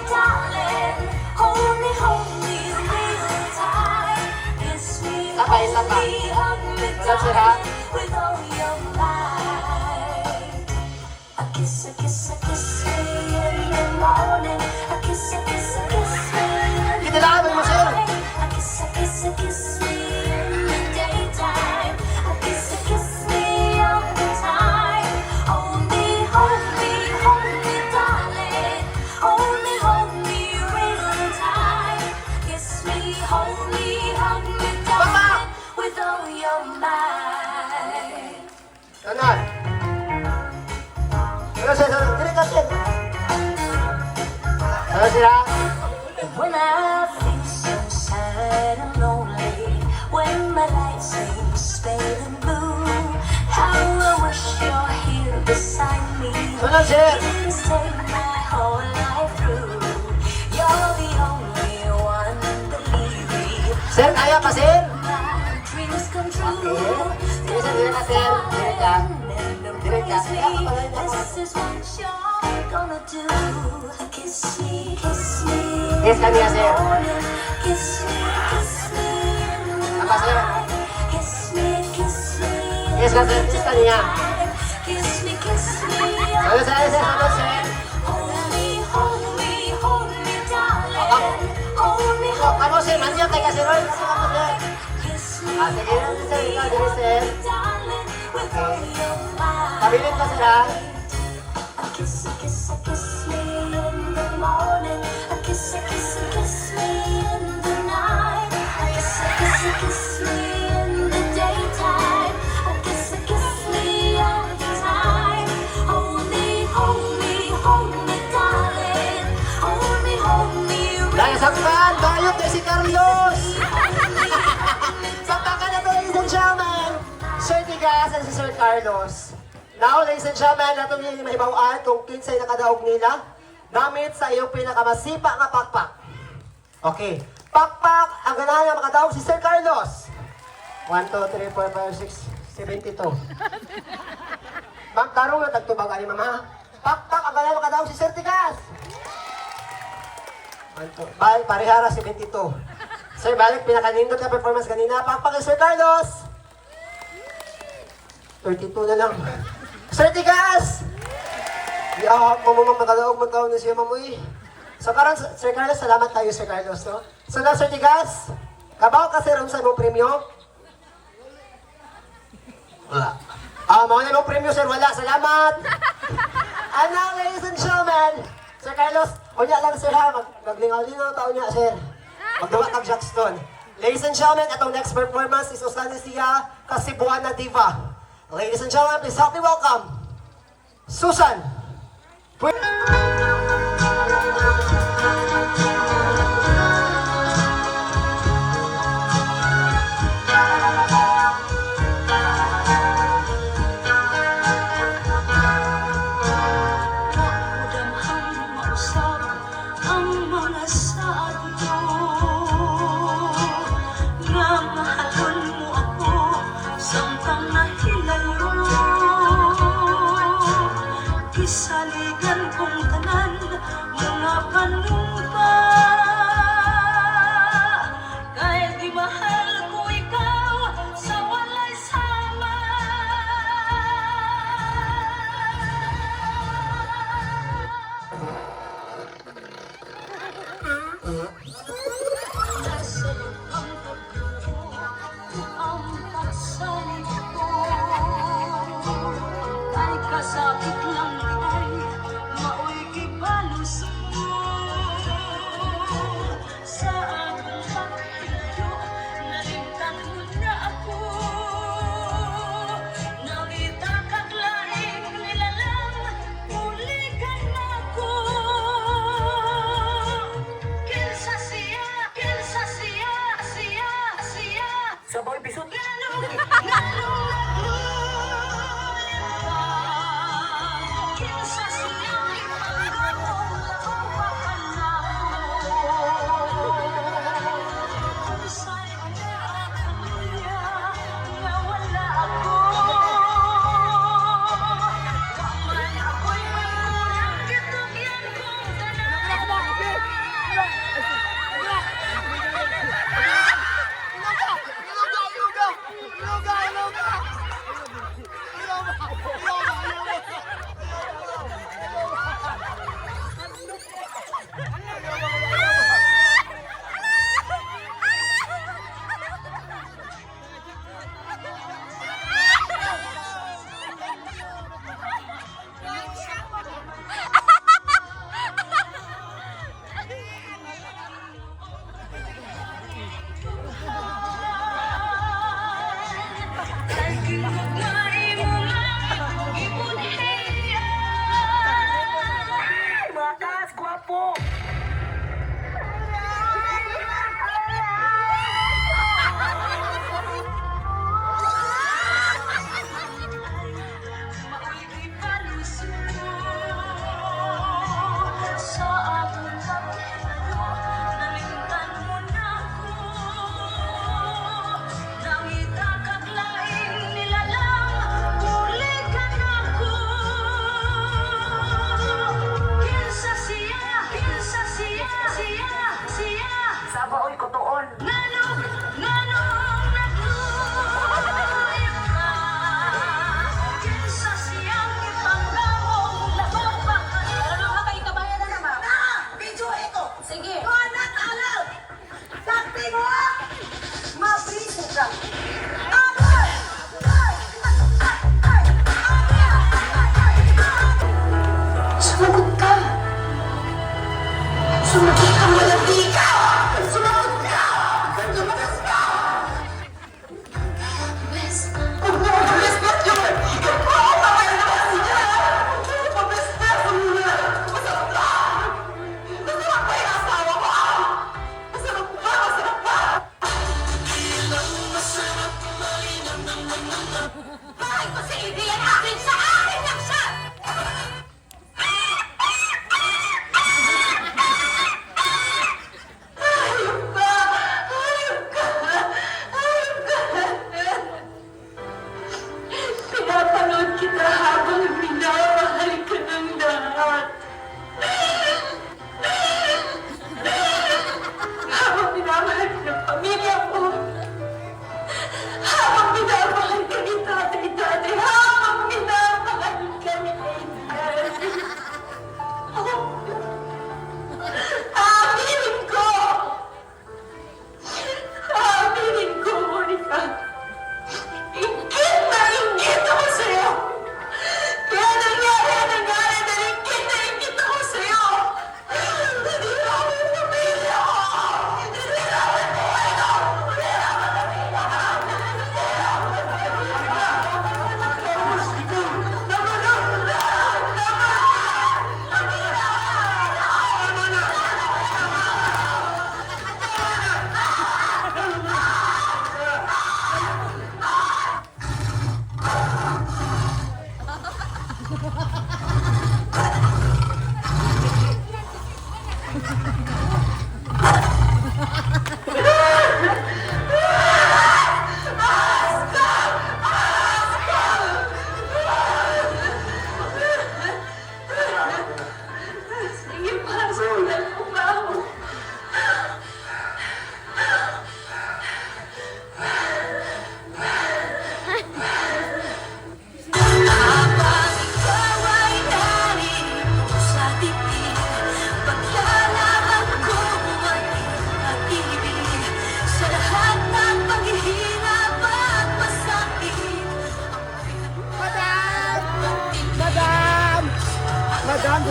darling. Hold me real tight. Kiss me, hug me, darling, with all your might. A kiss me in the morning. A kiss me in the night. A kiss me in the daytime. A kiss me all the time. Hold me, darling. Hold me real tight. Kiss me, hug me, darling, with all your might. Sunod. Sunod, Dili ka, Sir. Sunod, Sir, ha? When I feel so sad and lonely, when my life seems pale and blue, how I wish you're here beside me. Sunod, Sir. You can stay my whole life Sir, kaya pa, sir? Okay. Sige, sir, dire ka, sir. Dire ka. Dire ka. Kiss ka niya, sir. Apa, sir? Kiss ka, sir. Kiss ka niya. Salut, sir. Salut, sir. Kamu sir, manja kay kasi Roy. Sige, sir. Ikaw, dire, sir. Okay. Pabilin ka, sir, ha? Dahil saktan, bayot na si Carlos! Saktan ka na to, ladies and gentlemen! Sir Tigas and si Sir Carlos. Now, ladies and gentlemen, nato nyo yung mahibawaan kung kinsay nakadaog nila gamit sa iyong pinakamasipa nga pakpak. Okay. Pakpak, ang ganahan na makadaog si Sir Carlos. 1, 2, 3, 4, 5, 6, 72. Ma'am, tarong na tagtubag ani mama. Pakpak, ang ganahan na makadaog si Sir Tigas. Bye, parihara 72. Sir, balik, pinakanindot na performance kanina. Pakpak kay Sir Carlos. 32 na lang. Sir Tigas! Iahak mo mga makalaog man taon na siya mamuy. So karon Sir Carlos, salamat tayo Sir Carlos, no? So now Sir Tigas, kabaw ka sir sa imong premyo? Wala. Mga imong premyo sir, wala. Salamat! And now, ladies and gentlemen, Sir Carlos, unya lang sir ha, maglingaw-lingaw taon niya sir. Magdawa kag Jackson. Ladies and gentlemen, atong next performance is usan siya Kasibuana Diva. Ladies and gentlemen, please help me welcome Susan. Saligan kong tanan, mga panumpa. Kahit di mahal ko ikaw, sa walay sama. Nasa ang pagkuko, ang pagsalit ko. Kahit kasabit lang mao'y kibalos mo sa akong pagpilyo, nalimtan mo na ako. Nawita kag laing nilalang, uligan ako. Kinsa siya, siya. Sabay bisot. Iluga!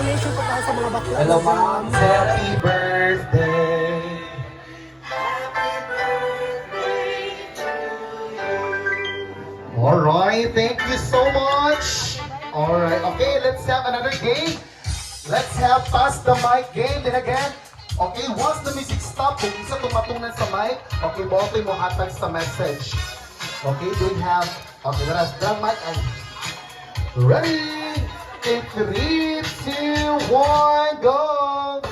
congratulations po tayo sa mga bakla. Hello, ma'am. Happy birthday. Alright, thank you so much. Alright, okay, let's have another game. Let's have pass the mic game. Then again, okay, once the music stops, kung isa tumatunan sa mic, okay, botoy mo hatag sa message. Okay, do we have, okay, let's drum mic and ready? In 3, 2, 1, go!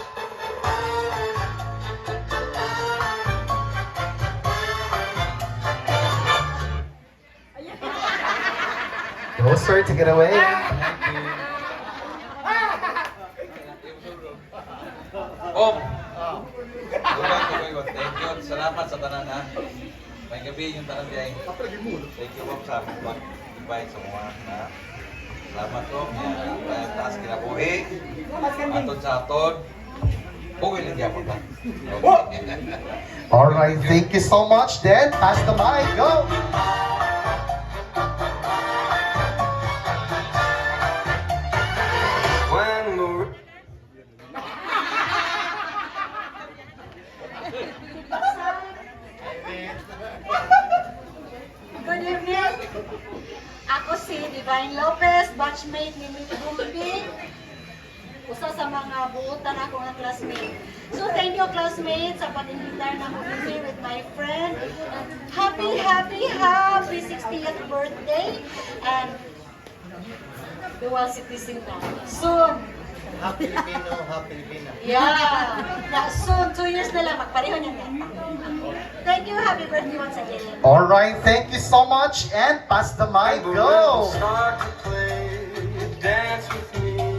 Go, sir, take it away. Boom! Thank you. Salamat sa tanan ha. May gabi yung tanan diay. Thank you Bob sa pag-invite sa mga ha. Salamat ko. Tayo taas kinabuhi. Atod sa atod. Bugoy lang gyapon ba? Alright, thank you so much. Then, pass the mic, go! One more. Good evening. Ako si Divine Lopez, batchmate ni Miss Bumbi. Usa sa mga buutan ako ng classmate. So thank you classmates sa pag-invitar na movie with my friend. And happy 60th birthday and dual citizen na. Soon. Happy Filipino, happy Filipino. Yeah. Na soon, 2 years na lang, magpareho niya na. Thank you, happy birthday once again. Alright, thank you so much. And pass the mic, go! Start to play, dance with me,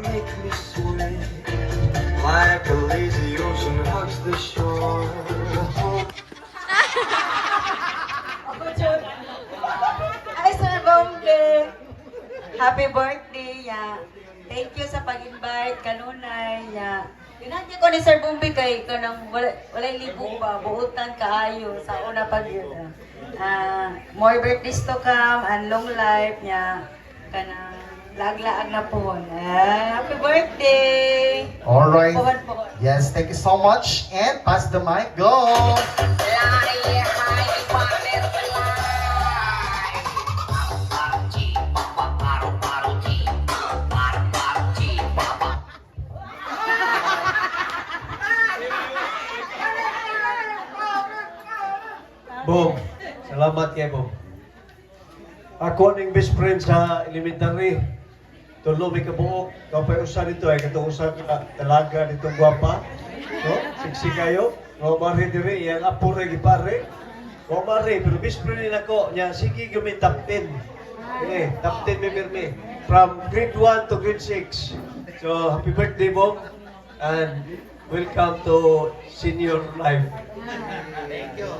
make me sway. Like a lazy ocean hugs the shore. Hi, Sir Bombe! Happy birthday, ya. Thank you sa pag-invite, kanunay, ya. Pinanti ko ni Sir Bombe kay kanang walay libong ba, buutan kaayo sa una pag yun. More birthdays to come and long life niya. Kanang laglaag na po. Happy birthday! Alright. Pohon. Yes, thank you so much. And pass the mic, go! Boom. Salamat kay Boom. Ako ning best friend sa elementary. Tulo may kabuok. Kapay usa dito ay katong usa ka dalaga dito gwapa. No? Siksi kayo. No mari dire yang apo re gipare. O mari pero best friend ni nako nya sige gyud top 10. Okay, top 10 member me from grade 1 to grade 6. So happy birthday Boom and welcome to senior life. Thank you.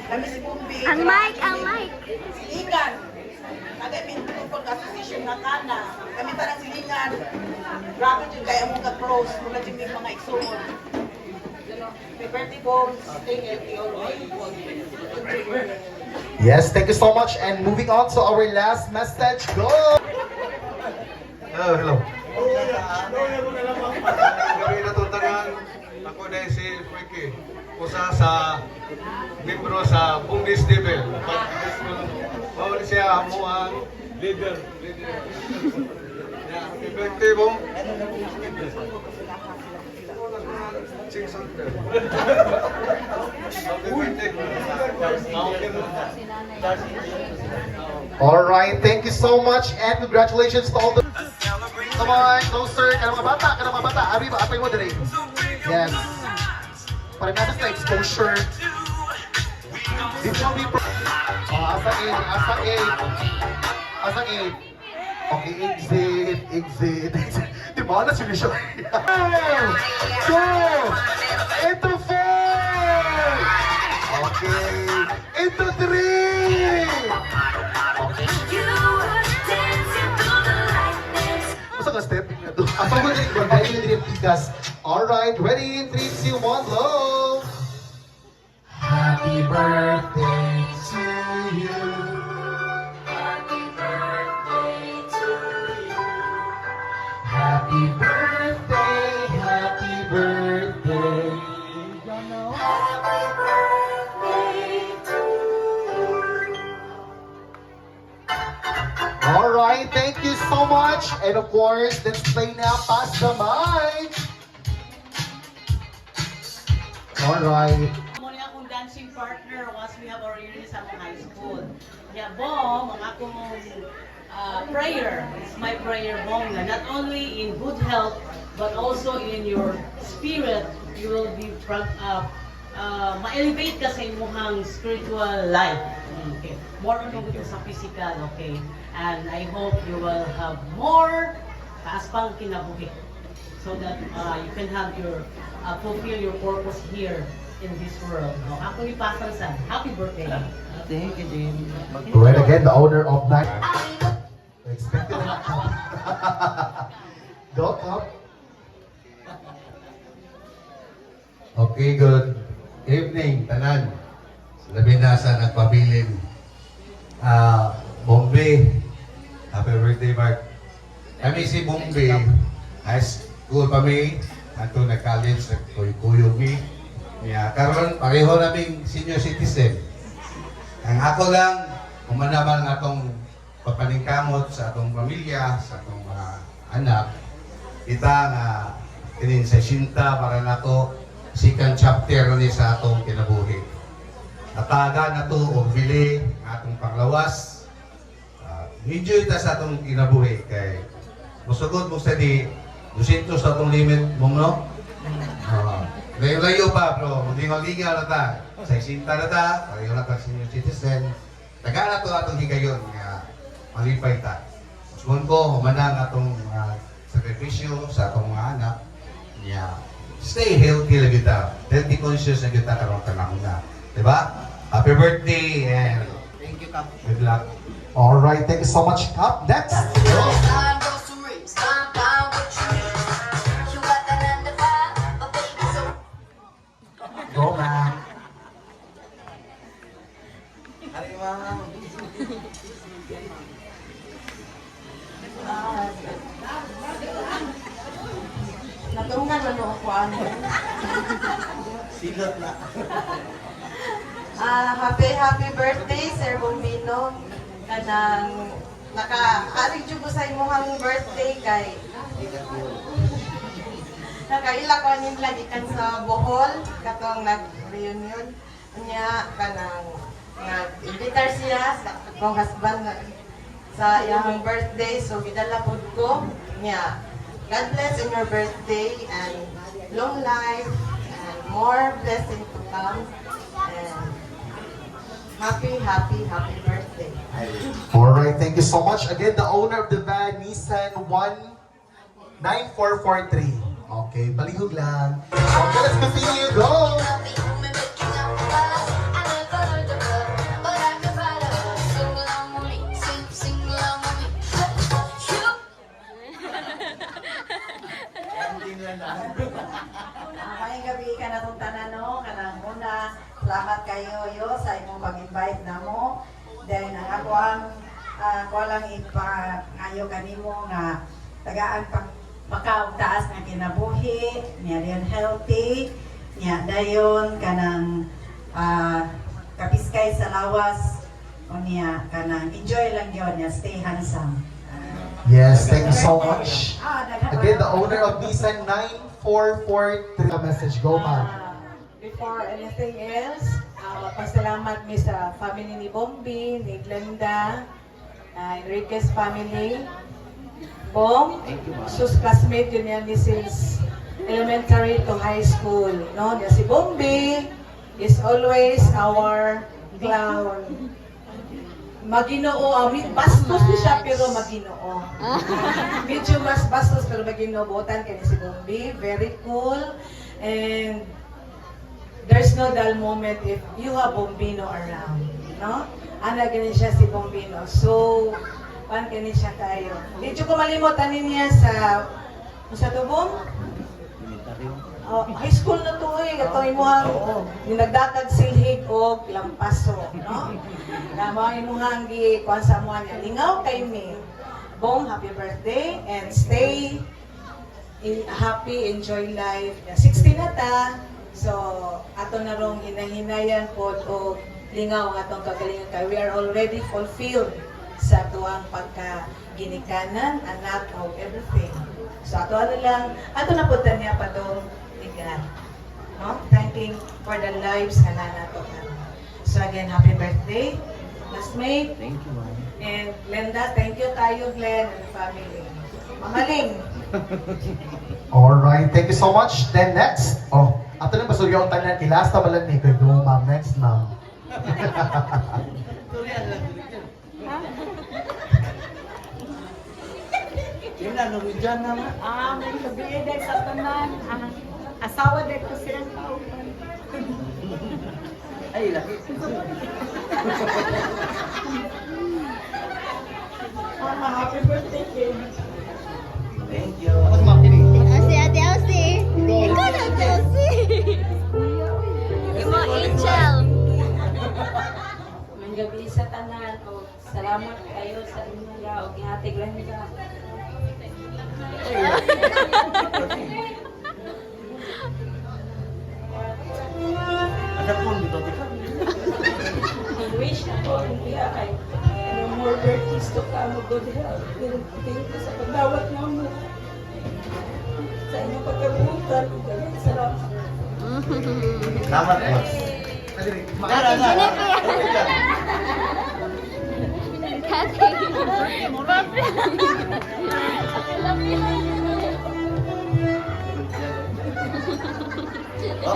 Kami si Bumbi. Ang mic, ang mic. Silingan. Nag-emin ko association na kana. Kami parang silingan. Grabe dyan kaya mong ka-close. Mula dyan yung mga iksunod. Happy birthday, Bones. Stay healthy always. Yes, thank you so much. And moving on to our last message, go! Hello. Gabi na tutangan. Ako dahil si Freaky. Usa sa membro sa Bundesliga. Bawal siya mo ang leader. Happy birthday mo. Alright, thank you so much and congratulations to all the... Come on, closer. Kanang mga bata, kanang mga bata. Arriba, apay mo dali. Yes. Para natin sa exposure. Did you be... Asa 8. Okay, exit. Di ba na siya? 2, into 4! Okay. Into 3! Masa ka step? Asa mo din, bagay na din tigas. Alright, ready? 3, 2, 1, go! Happy birthday to you. Happy birthday to you. Happy birthday, happy birthday. Happy birthday to you. Alright, thank you so much. And of course, let's play now, Pass the Mic. Alright. Muna akong dancing partner once we have our reunion sa high school. Yeah, Bong, ang akong prayer, it's my prayer, Bong, na not only in good health, but also in your spirit, you will be ma-elevate ka sa imuhang spiritual life. Okay. More on ito sa physical, okay? And I hope you will have more taas pang kinabuhi so that you can have your fulfill your purpose here in this world. No? Ako ipasan sa happy birthday. Thank you, Jim. Right again, the owner of night. Expected na Go up. Okay, good evening, tanan. Labi na sa nagpabilin. Bombay, happy birthday, Mark. Kami si Bombay, high school kami, ato nag-college, nag-kuyo mi. Karon pareho naming senior citizen. Ang ako lang, umanaman ng atong papaningkamot sa atong pamilya, sa atong mga anak. Kita nga, kinin sa sinta para nato second chapter ni sa atong kinabuhi. Nataga na to o bili ng atong panglawas. Enjoy ta sa atong kinabuhi kay musugod mo sa di 200 sa atong limit mo no? Layo pa bro, lingaw-lingaw na ta. Sa isinta na ta, pareho na ta senior citizen. Taga na to atong higayon nga malipay ta. Sugon ko, humanang atong sakripisyo sa atong mga anak. Stay healthy lang kita. Healthy conscious na kita karong tanang na. Diba? Happy birthday and thank you, Kap. Good luck. Alright, thank you so much, Kap. Next. Go. Go, man. Hari, ma'am. Natungan na no ako ano. Silot na. Happy birthday, Sir Bombino. Kanang naka-arig jud ko sa imong birthday kay nakaila ko nin lang ikan sa Bohol katong nag-reunion niya kanang nag-invitar siya sa akong husband sa iyang birthday so gidala pud ko niya. God bless in your birthday and long life and more blessings to come and happy birthday. Alright, thank you so much. Again, the owner of the van, Nissan 19443. Okay, balihog lang. Okay, let's continue. Go! Maayong gabi ka na itong tanan, no? Kanang muna, salamat kayo yo sa imong pag-invite na mo. Dahil ang ako lang ipangayo kanimo nga tagaan pagkaugtaas nga kinabuhi, niya din healthy, niya dayon kanang kapiskay sa lawas, o niya kanang enjoy lang yun, niya stay handsome. Yes, thank you so much. Again, the owner of Nissan 9443. Message, go, ma'am. Before anything else, pasalamat mi sa family ni Bombi, ni Glenda, Enriquez family. Bom, sus classmate yun yan ni since elementary to high school. No? Si Bombi is always our clown. Maginoo, bastos ni siya pero maginoo. Medyo mas bastos pero maginoo. Botan kaya si Bombi, very cool. And there's no dull moment if you have Bombino around, no? Ana gani siya si Bombino. So, pan kani siya kayo. Di ko malimutan niya sa tubong? High school na to eh. Ito imuhang yung nagdatag silhig o lampaso, no? Na mga imuhang kuhan sa mga niya. Lingaw kay me. Bong, happy birthday and stay happy, enjoy life. 60 na ta. So, ato na rong hinahinayan po o lingaw ang atong kagalingan kay we are already fulfilled sa tuwang pagka-ginikanan, anak of everything. So, ato na po niya pa doon ligan. No? Thanking for the lives na nato. So, again, happy birthday, classmate. Thank you, ma'am. And Glenda, thank you tayo, Glenn and the family. Mamaling. Alright, thank you so much. Then next, ato na baso yung tanan kilasta balan ni kay do ma'am. Next, ma'am. Yun na, Norwegian naman. May kabiyaday sa tanan. Asawa din ko silang tao. Ay, laki. Mama, happy birthday, Kim. Thank you. Si Ate Elsie. Ikaw na, Ate Elsie. Yung mga angel. May gabi sa tanan. Salamat kayo sa inyong o gihatig lang nila. Ada pun dito. Wish na po ang iya kay more birthdays to come, good health. Thank you sa pagdawat namin. Sa inyong pagkabutan. Salamat. Selamat, Mas.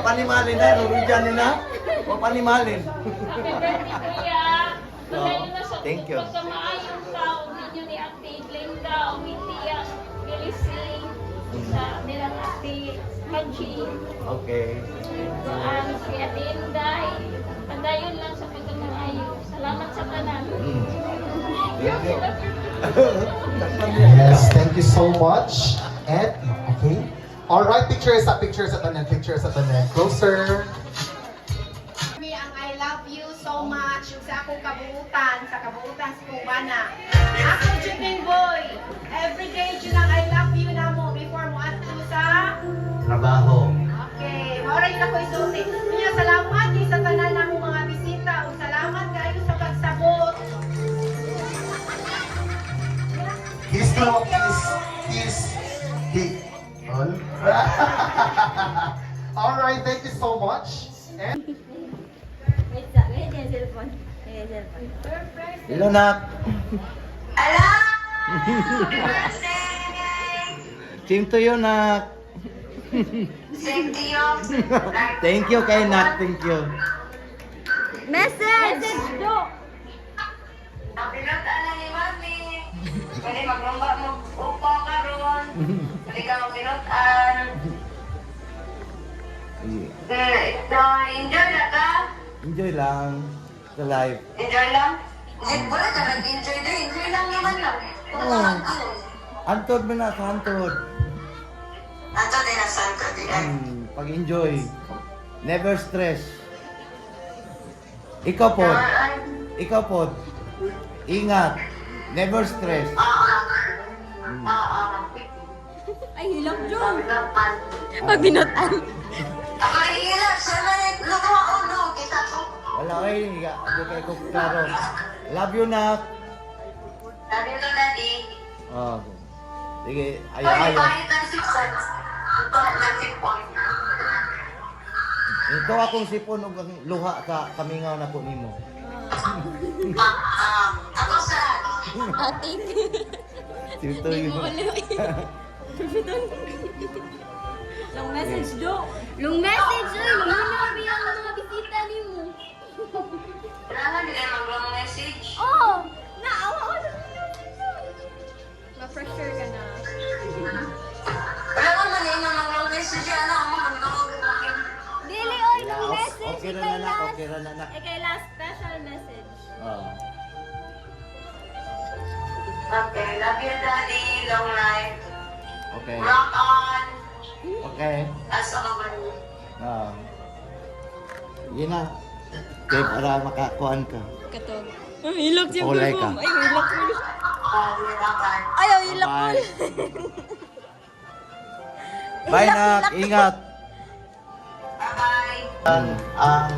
Panimalin na, Norwegian na. Panimalin. Thank you. Sa maayong tao, ninyo ni Ate Glenda, o Mintia, Bilising, sa nilang Ate Haji, Okay. ang si Ate Inday, padayon lang sa pagkakaayo. Salamat sa tanan. Yes, thank you so much. And, okay. Alright, pictures sa tanan, Closer. Me ang I love you so much ug sa akong kabuutan sa Cubana. Ako Juting Boy. Every day jud ang I love you namo before mo adto sa Trabaho. Okay, maoray na ko isulti. Kaya salamat kay sa tanan namo mga bisita ug salamat kayo sa pagsabot. Kiss mo, kiss. Alright, thank you so much. And Wait yung cellphone. Hello, Nak. Same to you, Nak. Same to you. Thank you kay Nak, thank you. Message! Do! Napinutan na ni Mami. Pwede magrumba mo upo ka ron. Pwede ka mapinutan. Enjoy na ka? Enjoy lang sa life. Enjoy lang? Wala ka nag-enjoy din. Enjoy lang naman lang. Antod mo na sa antod. Ato din ang santo din. Pag-enjoy. Never stress. Ikaw po. Ingat. Never stress. Ay, hilap, Jom. Pag binutan. Ako hihilap. Sana luto ako, no? Kita ko. Wala kayo, hindi kayo ko klaro. Love you, Nak. Sabi ito, Daddy. Oh. Sige, Pwede ayaw. kahit ng 6 cents. Ito ng 6 points. Ito akong sipon ug ang luha ka kamingaw na po nimo. Ako sa... Ate. Sito yun. Long message, Do. Long message, oy. Luminaw bilang mga bisita ni mo. Wala hindi kayo mag-long message. Oh! Naawa ko na. Ma-pressure ka na. Wala naman eh, mag-long message yan. Ako mag-long message. Dili, oy. Long message. Okay ra na nak, okay ra na nak. Okay, last special message. Oh. Okay, love you, Daddy. Long life. Okay. Rock on. Okay. As always. Ah. Yun na. Okay, para makakuan ka. Katog. Hilak siya Ulay ka. Ay, hilak ko. Ayaw, hilak ko. Bye. Bye nak, ingat. Ang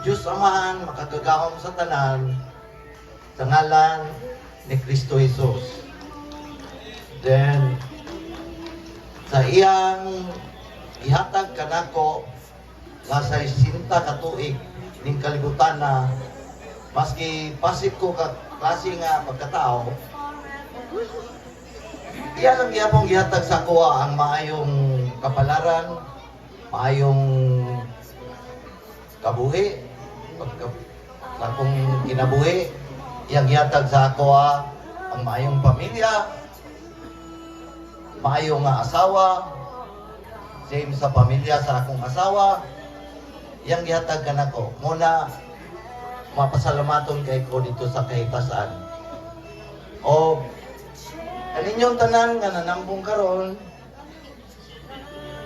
Diyos Amahan makagagahom sa tanan sa ngalan ni Kristo Jesus. Then sa iyang ihatag kanako nga sa 60 ka tuig ning kalibutan na maski pasip ko ka klase nga pagkatao, iya lang gyapon gihatag sa kuha ang maayong kapalaran, maayong kabuhi, akong kinabuhi, iyang gihatag sa ako ang maayong pamilya, maayong nga asawa, same sa pamilya sa akong asawa, iyang gihatag ka nako. Muna, mapasalamaton kay ko dito sa kahitasan. O, kaninyong tanan nga nanambong karon,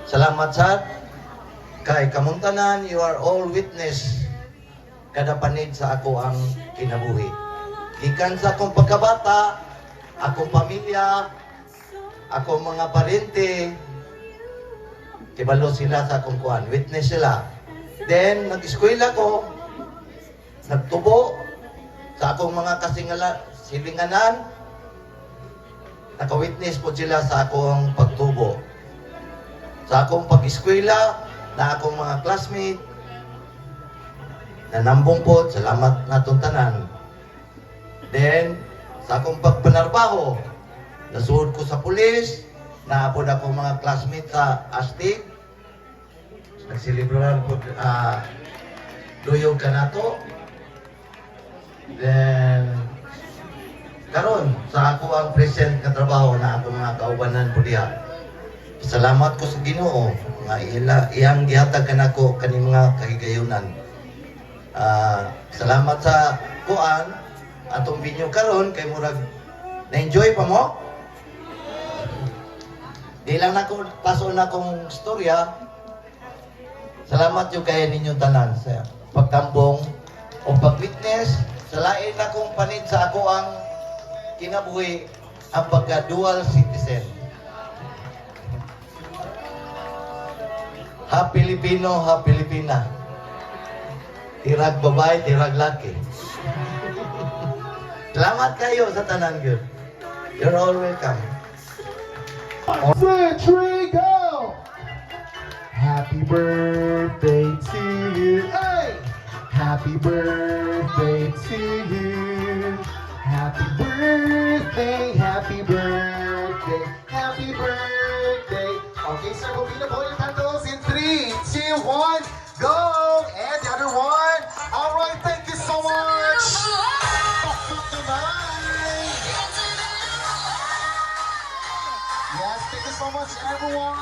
salamat sa kay kamuntanan, you are all witness kada panid sa ako ang kinabuhi. Gikan sa akong pagkabata, akong pamilya, akong mga parente, kibalo sila sa akong kuan, witness sila. Then, nag-eskwela ko, nagtubo sa akong mga silinganan, naka-witness po sila sa akong pagtubo. Sa akong pag-eskwela, na akong mga classmate, na nambong po, salamat natong tanan. Then, sa akong pagpanarbaho, nasuod ko sa pulis, naapod ako mga classmate sa Astig, nagsilibrar po, luyog ka na to. Then, karon sa ako ang present na trabaho na akong mga kaubanan po diha. Salamat ko sa Ginoo nga iyang gihatag kanako kani mga kahigayunan. Salamat sa kuan atong binyo karon kay murag na-enjoy pa mo. Di lang nako paso na kong storya. Salamat yung kaya ninyo tanan sa pagtambong o pag-witness sa lain akong panid sa ako ang kinabuhi ang pagka-dual citizen. Ha Pilipino, ha Pilipina. Tirag babae, tirag laki. Salamat kayo sa tanan gyud. You're all welcome. 3, go! Happy birthday to you. Hey! Happy birthday to you. Happy birthday, happy birthday, happy birthday. Okay, sir, we'll be the boy candles in 3, 2, 1, go! And the other one. All right, thank you so much. Yes, thank you so much, everyone.